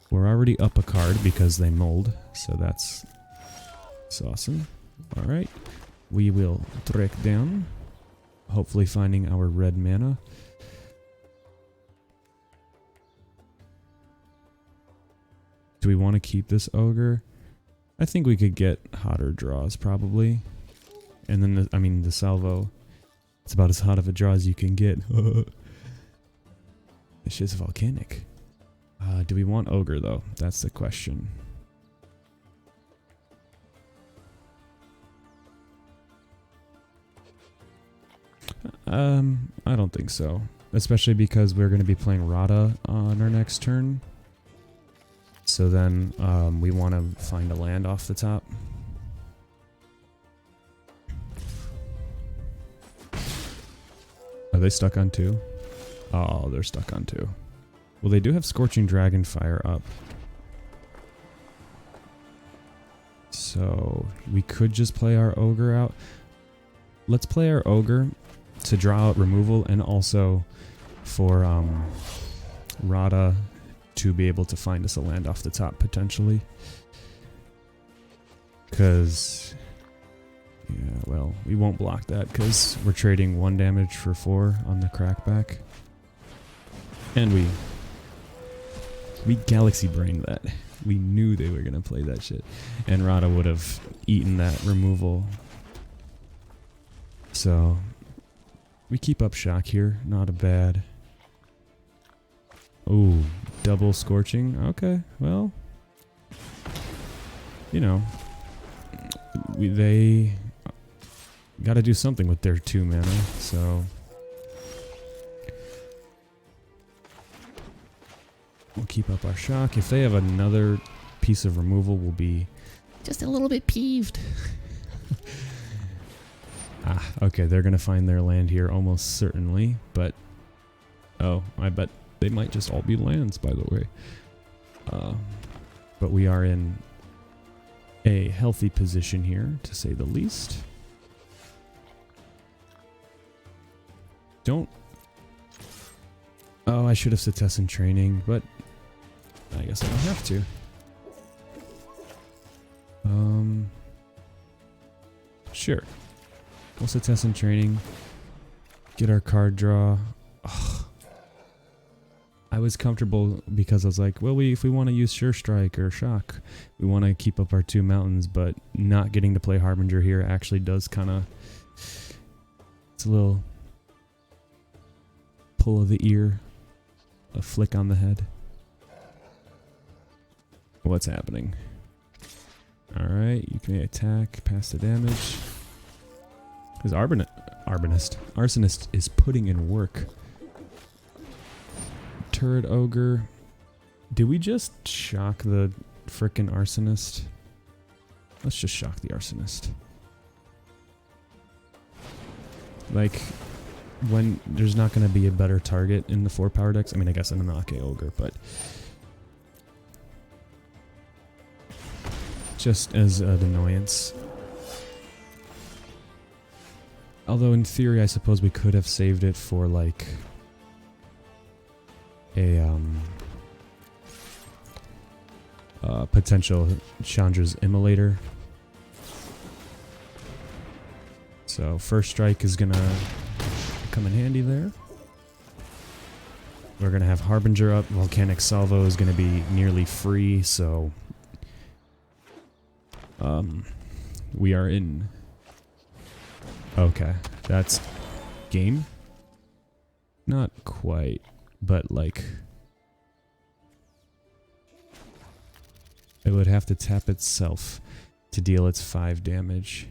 We're already up a card because they mold, so that's awesome. Alright, we will trek down, hopefully finding our red mana. Do we want to keep this ogre? I think we could get hotter draws probably. And then, the salvo, it's about as hot of a draw as you can get. This shit's volcanic. Do we want ogre though? That's the question. I don't think so. Especially because we're going to be playing Radda on our next turn. So then we want to find a land off the top. Are they stuck on 2? Oh, they're stuck on 2. Well, they do have Scorching Dragonfire up. So we could just play our ogre out. Let's play our ogre to draw out removal and also for Radda to be able to find us a land off the top potentially. Because, yeah, well, we won't block that because we're trading 1 damage for 4 on the crackback. And we galaxy brained that. We knew they were going to play that shit. And Radda would have eaten that removal. So we keep up shock here. Not a bad. Ooh, double scorching. Okay, well, you know, they got to do something with their 2 mana. So we'll keep up our shock. If they have another piece of removal, we'll be just a little bit peeved. Okay, they're going to find their land here almost certainly, but oh, I bet they might just all be lands, by the way. But we are in a healthy position here, to say the least. Don't... Oh, I should have Setessan training, but I guess I don't have to. Sure. We'll Setessan training. Get our card draw. Ugh. I was comfortable because I was like, well, if we want to use Sure Strike or Shock, we want to keep up our 2 mountains, but not getting to play Harbinger here actually does kind of... It's a little pull of the ear, a flick on the head. What's happening? Alright, you can attack, pass the damage. Because Arsonist is putting in work. Turret Ogre. Did we just shock the frickin' Arsonist? Let's just shock the Arsonist. Like, when there's not going to be a better target in the 4 power decks. I mean, I guess an Anake Ogre, but just as an annoyance. Although in theory, I suppose we could have saved it for like a potential Chandra's Immolator. So first strike is gonna come in handy there. We're gonna have Harbinger up. Volcanic Salvo is gonna be nearly free, so we are in. Okay, that's game? Not quite, but like it would have to tap itself to deal its 5 damage.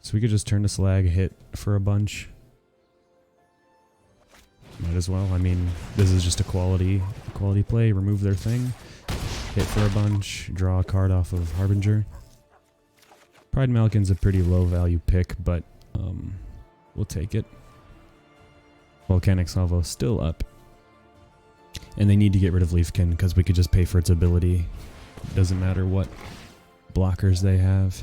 So we could just turn to Slag, hit for a bunch. Might as well. I mean, this is just a quality play. Remove their thing, hit for a bunch, draw a card off of Harbinger. Pride Malkin's a pretty low value pick, but we'll take it. Volcanic Salvo still up. And they need to get rid of Leafkin because we could just pay for its ability. Doesn't matter what blockers they have.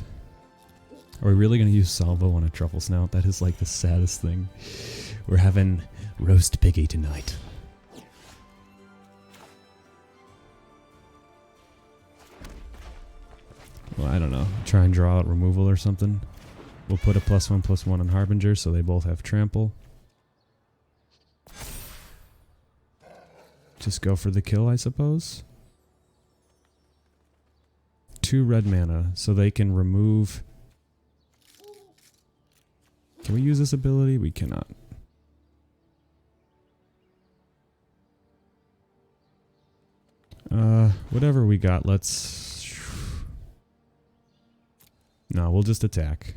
Are we really going to use Salvo on a Truffle Snout? That is like the saddest thing. We're having roast piggy tonight. Well, I don't know. Try and draw out removal or something. We'll put a +1/+1 on Harbinger so they both have trample. Just go for the kill, I suppose. 2 red mana, so they can remove... Can we use this ability? We cannot. Whatever we got, let's... No, we'll just attack.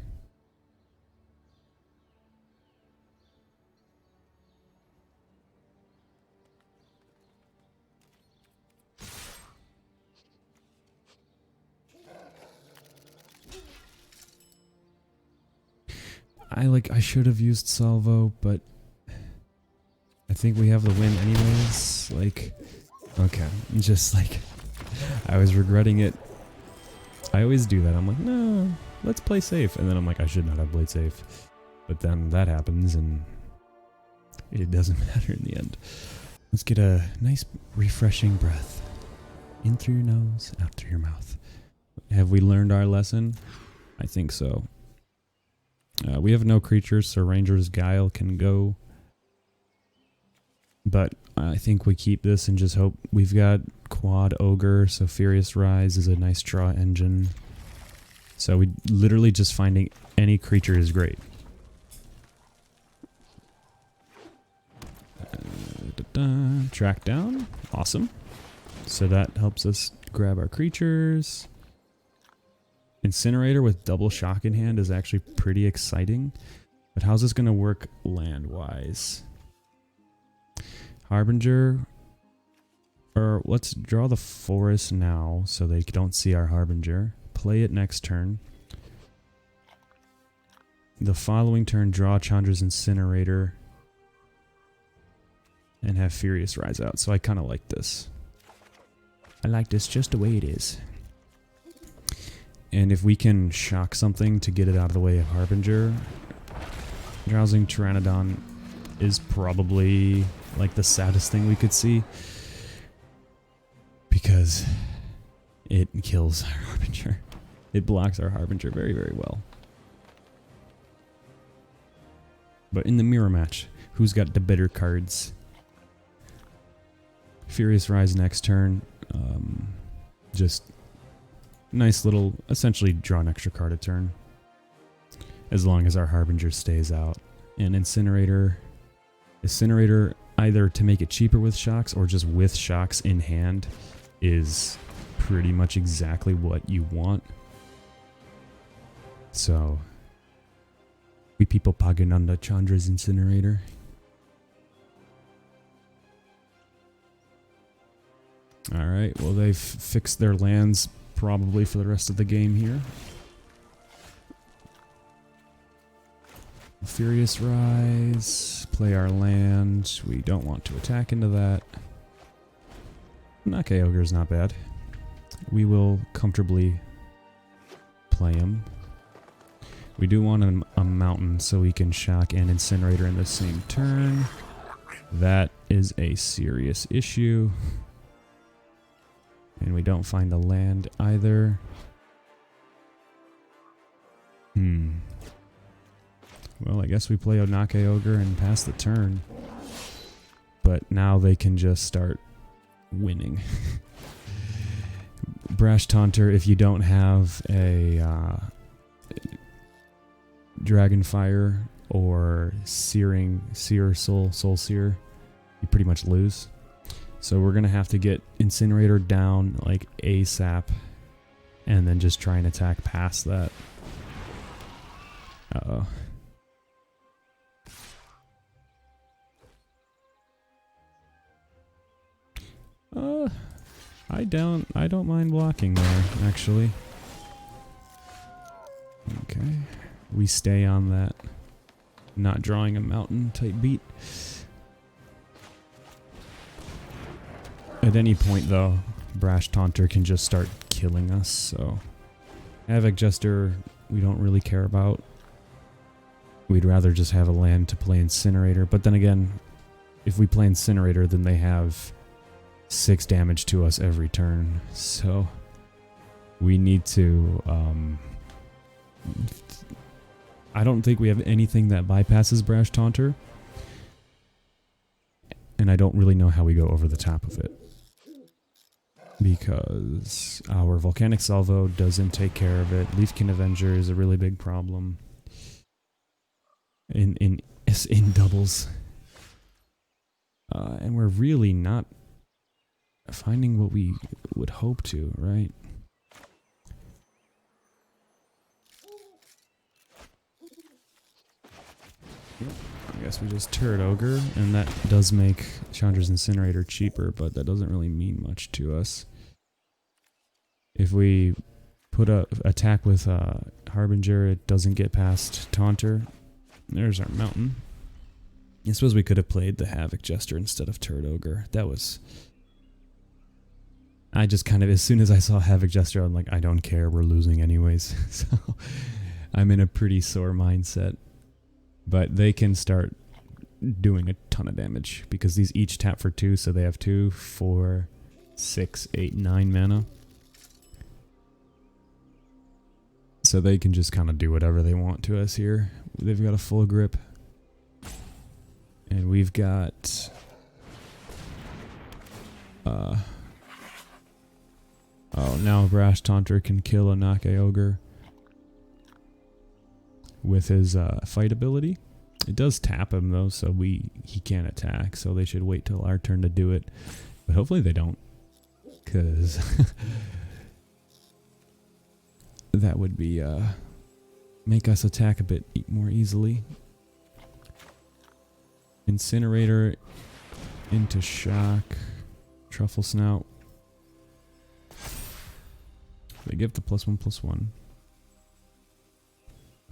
I should have used Salvo, but I think we have the win anyways. Like, okay, just like, I was regretting it. I always do that. I'm like, no, let's play safe. And then I'm like, I should not have played safe. But then that happens and it doesn't matter in the end. Let's get a nice refreshing breath. In through your nose, out through your mouth. Have we learned our lesson? I think so. We have no creatures, so Ranger's Guile can go. But I think we keep this and just hope. We've got Quad Ogre, so Furious Rise is a nice draw engine. So we literally just finding any creature is great. Track down. Awesome. So that helps us grab our creatures. Incinerator with double shock in hand is actually pretty exciting. But how's this going to work land-wise? Harbinger. Or let's draw the forest now so they don't see our Harbinger. Play it next turn. The following turn, draw Chandra's Incinerator. And have Furious Rise out. So I kind of like this. I like this just the way it is. And if we can shock something to get it out of the way of Harbinger, Drowsing Pteranodon is probably like the saddest thing we could see. Because it kills our Harbinger. It blocks our Harbinger very, very well. But in the mirror match, who's got the better cards? Furious Rise next turn. Just nice little, essentially draw an extra card a turn. As long as our Harbinger stays out. And Incinerator either to make it cheaper with shocks or just with shocks in hand is pretty much exactly what you want. So we people Pagananda Chandra's Incinerator. Alright, well they've fixed their lands probably for the rest of the game here. Furious Rise, play our land. We don't want to attack into that. Nake Ogre's not bad. We will comfortably play him. We do want a mountain so we can shock and Incinerator in the same turn. That is a serious issue. And we don't find a land either. Well, I guess we play Onake Ogre and pass the turn. But now they can just start winning. Brash Taunter, if you don't have a Dragonfire or Seer Soul Seer, you pretty much lose. So we're going to have to get Incinerator down like ASAP and then just try and attack past that. Uh-oh. I don't mind blocking there, actually. Okay. We stay on that not drawing a mountain type beat. At any point though, Brash Taunter can just start killing us, so Havoc Jester we don't really care about. We'd rather just have a land to play Incinerator, but then again, if we play Incinerator then they have 6 damage to us every turn, so we need to I don't think we have anything that bypasses Brash Taunter, and I don't really know how we go over the top of it, because our Volcanic Salvo doesn't take care of it. Leafkin Avenger is a really big problem in doubles, and we're really not finding what we would hope to, right? I guess we just Turret Ogre, and that does make Chandra's Incinerator cheaper, but that doesn't really mean much to us. If we put a attack with Harbinger, it doesn't get past Taunter. There's our mountain. I suppose we could have played the Havoc Jester instead of Turret Ogre. That was... I just kind of, as soon as I saw Havoc Jester, I'm like, I don't care, we're losing anyways. So I'm in a pretty sore mindset. But they can start doing a ton of damage, because these each tap for 2, so they have 2, 4, 6, 8, 9 mana. So they can just kind of do whatever they want to us here. They've got a full grip. And we've got... oh, now Brash Taunter can kill a Nake Ogre with his fight ability. It does tap him though, so he can't attack, so they should wait till our turn to do it. But hopefully they don't, because that would be make us attack a bit more easily. Incinerator into Shock. Truffle Snout. They give the +1/+1.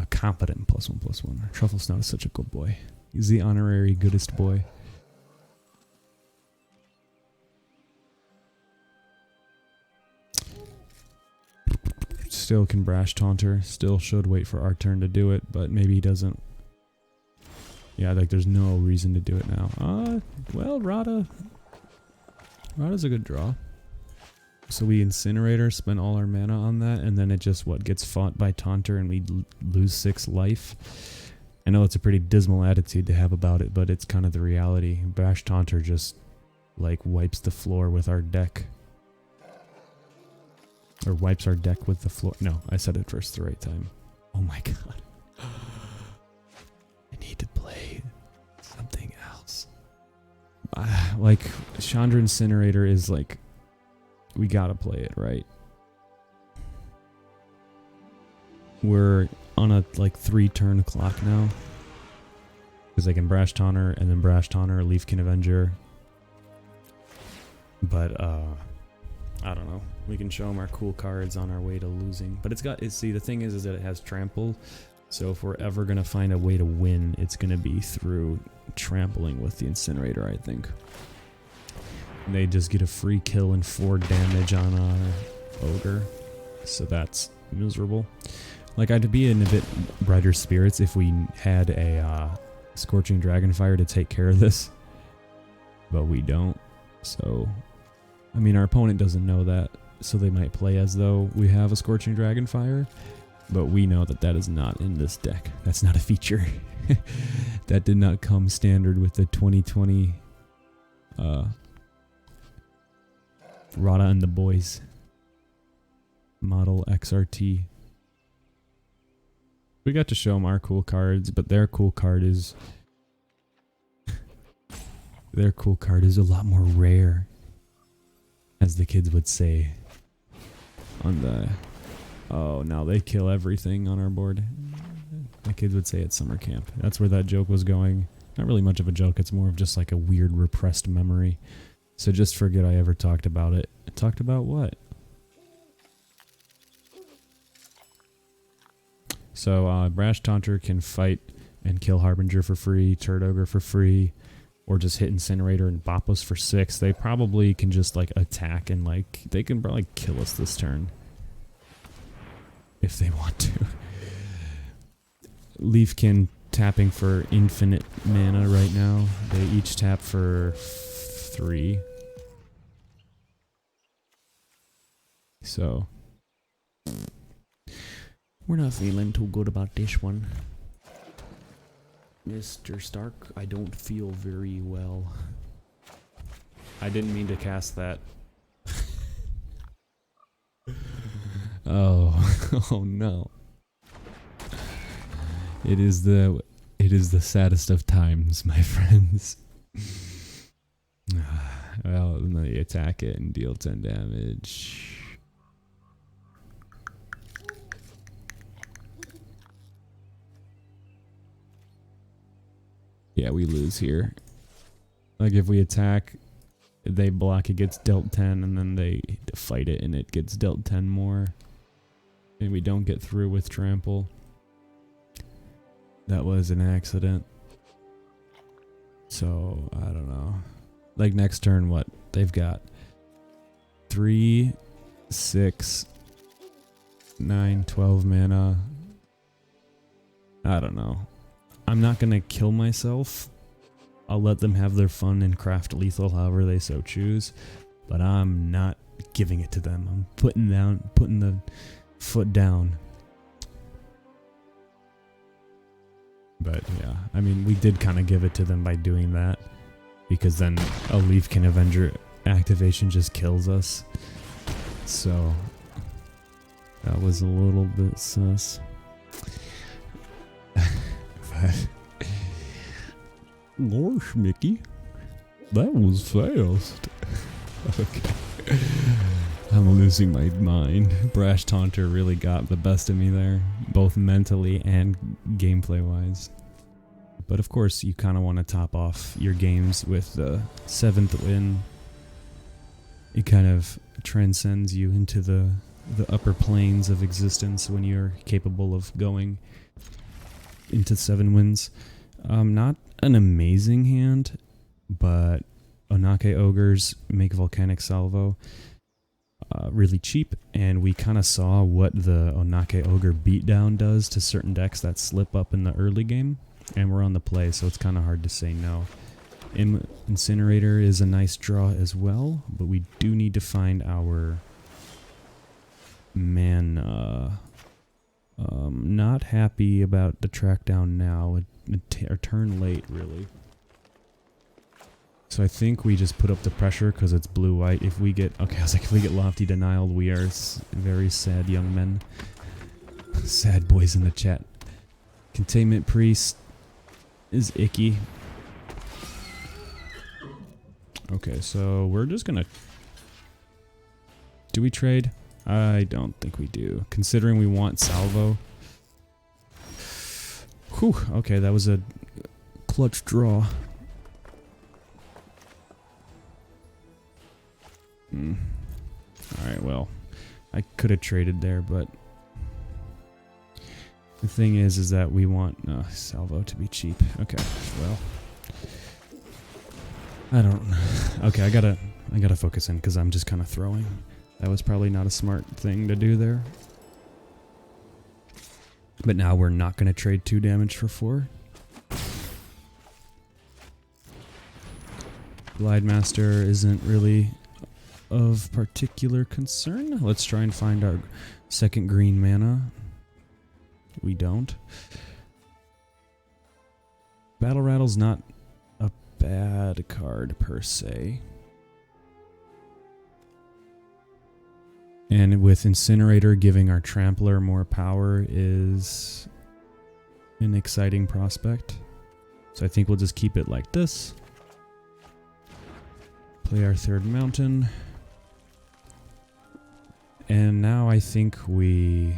A competent +1/+1. Truffle Snout is such a good boy. He's the honorary goodest boy. Still can Brash Taunter. Still should wait for our turn to do it, but maybe he doesn't. Yeah, like there's no reason to do it now. Well, Radda's a good draw. So we Incinerator, spend all our mana on that, and then it just, gets fought by Taunter and we lose 6 life. I know it's a pretty dismal attitude to have about it, but it's kind of the reality. Brash Taunter just, like, wipes the floor with our deck. Or wipes our deck with the floor. No, I said it first the right time. Oh my god. I need to play something else. Like, Chandra Incinerator is, like... We gotta play it, right? We're on a, 3-turn clock now. Because I can Brash Taunter, and then Brash Taunter, Leafkin Avenger. But, I don't know. We can show them our cool cards on our way to losing. But see, the thing is that it has Trample. So if we're ever gonna find a way to win, it's gonna be through trampling with the Incinerator, I think. They just get a free kill and 4 damage on our Ogre. So that's miserable. Like, I'd be in a bit brighter spirits if we had a Scorching Dragonfire to take care of this. But we don't. So, I mean, our opponent doesn't know that. So they might play as though we have a Scorching Dragonfire. But we know that that is not in this deck. That's not a feature. That did not come standard with the 2020... Radda and the Boys model XRT. We got to show them our cool cards, but their cool card is a lot more rare, as the kids would say. On the now they kill everything on our board. The kids would say at summer camp. That's where that joke was going. Not really much of a joke. It's more of just like a weird repressed memory. So just forget I ever talked about it. Talked about what? So Brash Taunter can fight and kill Harbinger for free, Turd Ogre for free, or just hit Incinerator and bop us for 6. They probably can just like attack and like they can probably kill us this turn if they want to. Leafkin tapping for infinite mana right now. They each tap for 3. So we're not feeling too good about this one. Mr. Stark, I don't feel very well. I didn't mean to cast that. Oh, oh no. It is the saddest of times, my friends. Well, they attack it and deal 10 damage. Yeah, we lose here. Like if we attack, they block, it gets dealt 10, and then they fight it and it gets dealt 10 more. And we don't get through with trample. That was an accident. So, I don't know. Like next turn, what? They've got 3, 6, 9, 12 mana. I don't know. I'm not going to kill myself. I'll let them have their fun and craft lethal however they so choose. But I'm not giving it to them. I'm putting the foot down. But yeah, I mean, we did kind of give it to them by doing that. Because then a Leafkin Avenger activation just kills us. So that was a little bit sus. Gosh, Mickey, that was fast. Okay. I'm losing my mind. Brash Taunter really got the best of me there, both mentally and gameplay wise. But of course, you kind of want to top off your games with the 7th win. It kind of transcends you into the upper planes of existence when you're capable of going into 7 wins. Not an amazing hand, but Onake Ogres make Volcanic Salvo really cheap, and we kind of saw what the Onake Ogre beatdown does to certain decks that slip up in the early game, and we're on the play, so it's kind of hard to say no. Incinerator is a nice draw as well, but we do need to find our mana. Not happy about the track down now. A turn late, really. So I think we just put up the pressure because it's blue-white. If we get... Okay, I was like, if we get Lofty Denialed, we are very sad young men. Sad boys in the chat. Containment Priest is icky. Okay, so we're just gonna... Do we trade? I don't think we do, considering we want Salvo. Whew, okay, that was a clutch draw. Alright, well, I could have traded there, but the thing is that we want Salvo to be cheap. Okay, well, I don't... Okay, I gotta focus in because I'm just kind of throwing. That was probably not a smart thing to do there. But now we're not going to trade 2 damage for 4. Glidemaster isn't really of particular concern. Let's try and find our second green mana. We don't. Battle Rattle's not a bad card per se. And with Incinerator giving our Trampler more power is an exciting prospect. So I think we'll just keep it like this. Play our 3rd mountain. And now I think we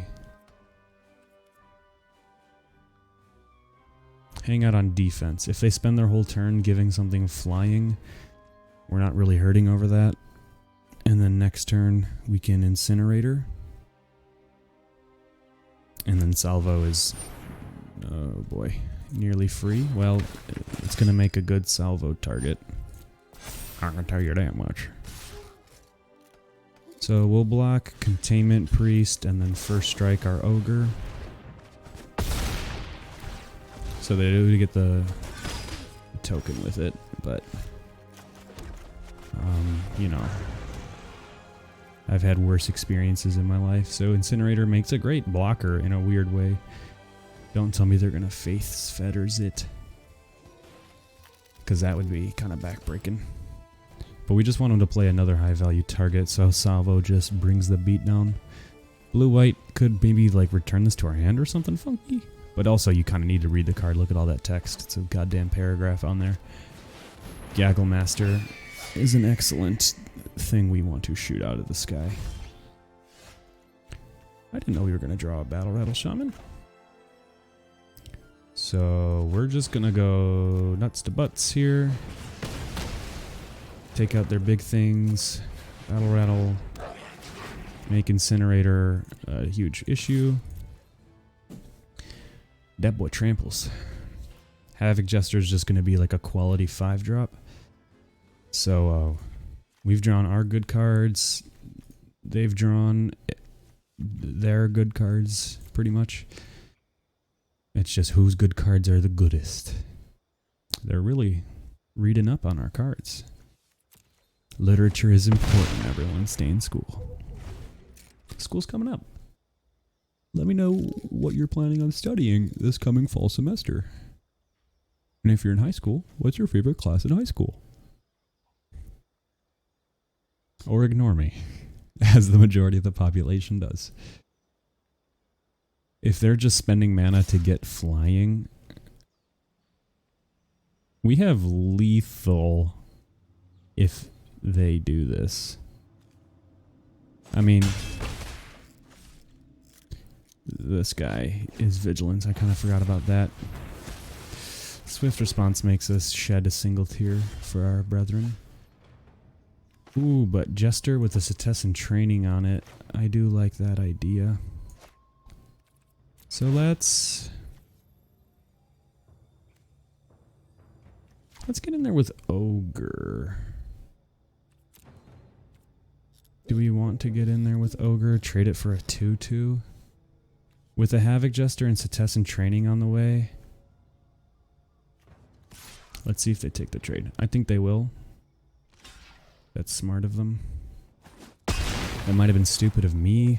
hang out on defense. If they spend their whole turn giving something flying, We're not really hurting over that. And then next turn, we can Incinerator. And then Salvo is, oh boy, nearly free. Well, it's going to make a good Salvo target. I can tell you that much. So we'll block Containment Priest and then first strike our Ogre. So they do get the token with it, but you know, I've had worse experiences in my life, so Incinerator makes a great blocker in a weird way. Don't tell me they're gonna Faith's Fetters it, because that would be kind of backbreaking. But we just want him to play another high value target, so Salvo just brings the beat down. Blue-white could maybe like return this to our hand or something funky. But also you kind of need to read the card. Look at all that text. It's a goddamn paragraph on there. Gaggle Master is an excellent thing we want to shoot out of the sky. I didn't know we were going to draw a Battle Rattle Shaman. So we're just going to go nuts to butts here. Take out their big things. Battle Rattle. Make Incinerator a huge issue. That boy tramples. Havoc Jester is just going to be like a quality 5-drop. So we've drawn our good cards. They've drawn their good cards, pretty much. It's just whose good cards are the goodest. They're really reading up on our cards. Literature is important, everyone. Stay in school. School's coming up. Let me know what you're planning on studying this coming fall semester. And if you're in high school, what's your favorite class in high school? Or ignore me, as the majority of the population does. If they're just spending mana to get flying, we have lethal if they do this. I mean, this guy is Vigilance. I kind of forgot about that. Swift Response makes us shed a single tear for our brethren. Ooh, but Jester with a Cetessan training on it. I do like that idea. So let's get in there with Ogre. Do we want to get in there with Ogre? Trade it for a 2/2? With a Havoc Jester and Cetessan training on the way. Let's see if they take the trade. I think they will. That's smart of them. That might have been stupid of me.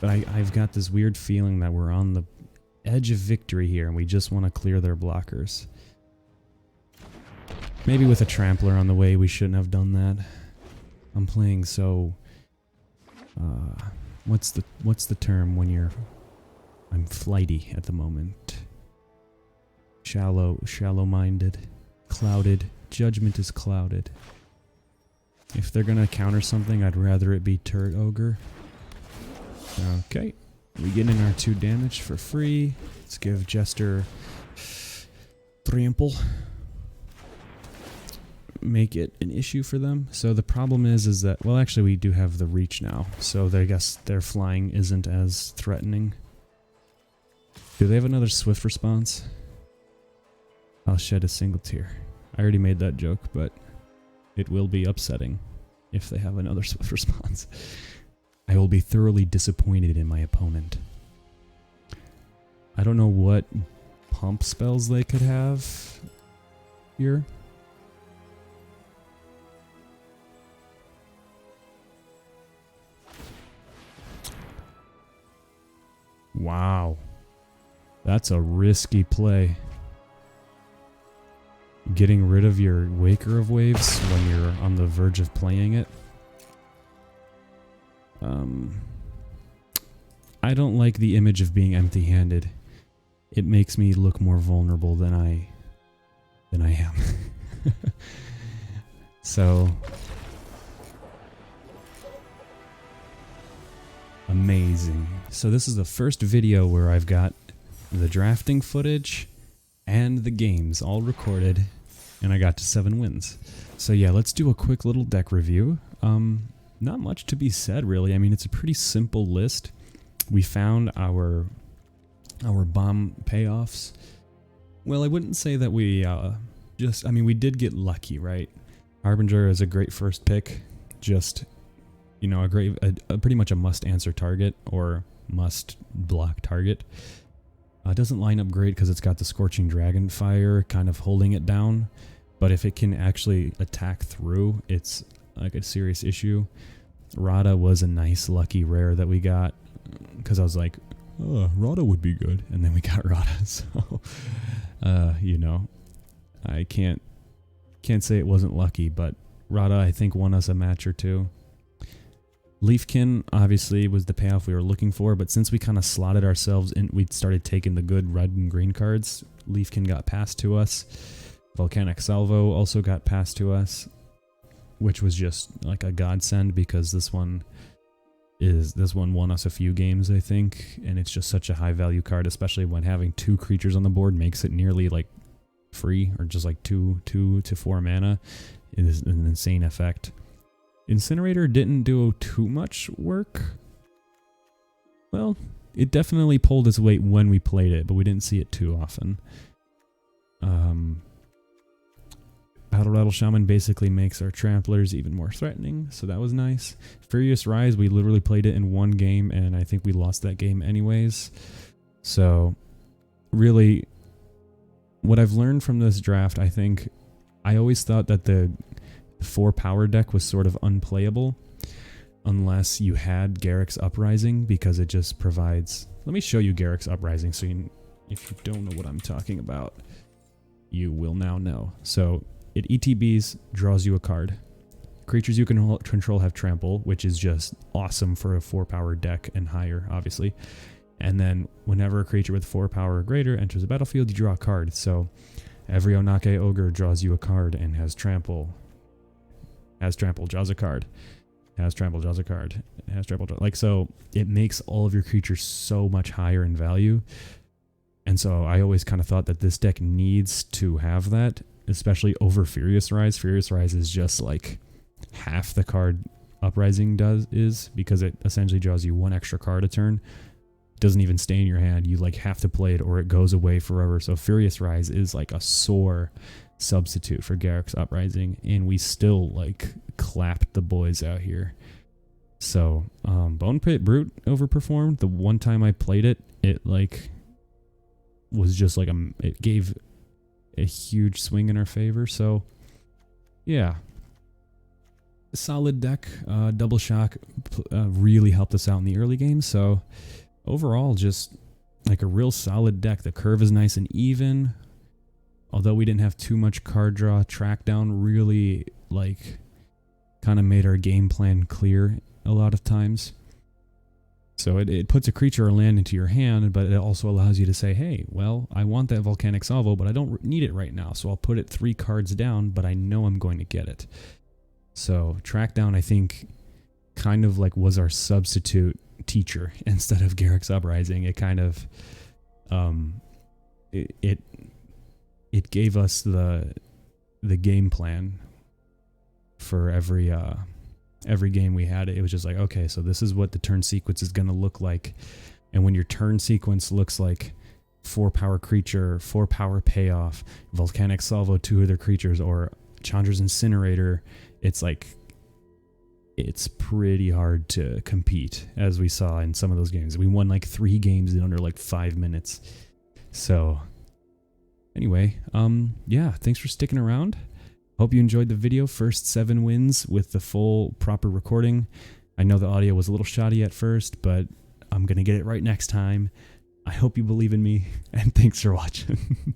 But I've got this weird feeling that we're on the edge of victory here and we just want to clear their blockers. Maybe with a Trampler on the way we shouldn't have done that. I'm playing so... what's the term when you're... I'm flighty at the moment. Shallow-minded. Clouded. Judgment is clouded. If they're gonna counter something, I'd rather it be Turret Ogre. Okay. We get in our 2 damage for free. Let's give Jester Trample. Make it an issue for them. So the problem is that, well, actually we do have the reach now. So I guess their flying isn't as threatening. Do they have another Swift Response? I'll shed a single tear. I already made that joke, but it will be upsetting if they have another Swift Response. I will be thoroughly disappointed in my opponent. I don't know what pump spells they could have here. Wow. That's a risky play. Getting rid of your Waker of Waves when you're on the verge of playing it. I don't like the image of being empty-handed. It makes me look more vulnerable than I am. So amazing. So this is the first video where I've got the drafting footage and the games all recorded, and I got to 7 wins. So yeah, let's do a quick little deck review. Not much to be said, really. I mean, it's a pretty simple list. We found our bomb payoffs. Well, I wouldn't say that we I mean, we did get lucky, right? Harbinger is a great first pick. Just, you know, a pretty much a must-answer target or must-block target. It doesn't line up great because it's got the Scorching Dragon Fire kind of holding it down. But if it can actually attack through, it's like a serious issue. Radda was a nice lucky rare that we got because I was like, oh, Radda would be good. And then we got Radda. So, you know, I can't say it wasn't lucky, but Radda, I think, won us a match or two. Leafkin, obviously, was the payoff we were looking for, but since we kind of slotted ourselves in, we started taking the good red and green cards. Leafkin got passed to us. Volcanic Salvo also got passed to us, which was just like a godsend because this one won us a few games, I think, and it's just such a high value card, especially when having 2 creatures on the board makes it nearly like free, or just like 2 to 4 mana. It is an insane effect. Incinerator didn't do too much work. Well, it definitely pulled its weight when we played it, but we didn't see it too often. Battle Rattle Shaman basically makes our tramplers even more threatening, so that was nice. Furious Rise, we literally played it in 1 game, and I think we lost that game anyways. So, really, what I've learned from this draft, I think, I always thought that the 4 power deck was sort of unplayable unless you had Garruk's Uprising, because it just provides... Let me show you Garruk's Uprising, so if you don't know what I'm talking about, you will now know. So, it ETBs, draws you a card. Creatures you can control have trample, which is just awesome for a 4 power deck and higher, obviously. And then whenever a creature with 4 power or greater enters the battlefield, you draw a card. So every Onake Ogre draws you a card and has trample. Has trample, draws a card. Has trample, draws a card. Has trample, like, so it makes all of your creatures so much higher in value. And so I always kind of thought that this deck needs to have that, especially over Furious Rise. Furious Rise is just like half the card Uprising is, because it essentially draws you 1 extra card a turn. It doesn't even stay in your hand. You like have to play it or it goes away forever. So Furious Rise is like a sore substitute for Garruk's Uprising, and we still like clapped the boys out here. So Bone Pit Brute overperformed. The one time I played it, it like was just like it gave a huge swing in our favor. So yeah, solid deck. Double Shock really helped us out in the early game. So overall, just like a real solid deck. The curve is nice and even. Although we didn't have too much card draw, track down really like kind of made our game plan clear a lot of times. So it puts a creature or land into your hand, but it also allows you to say, hey, well, I want that Volcanic Salvo, but I don't need it right now. So I'll put it 3 cards down, but I know I'm going to get it. So track down, I think, kind of like was our substitute teacher instead of Garruk's Uprising. It kind of it gave us the game plan for every game we had. It was just like, okay, so this is what the turn sequence is going to look like. And when your turn sequence looks like 4 power creature, 4 power payoff, Volcanic Salvo, 2 other creatures, or Chandra's Incinerator, it's like, it's pretty hard to compete, as we saw in some of those games. We won like 3 games in under like 5 minutes. So anyway, yeah, thanks for sticking around. Hope you enjoyed the video. First 7 wins with the full proper recording. I know the audio was a little shoddy at first, but I'm going to get it right next time. I hope you believe in me, and thanks for watching.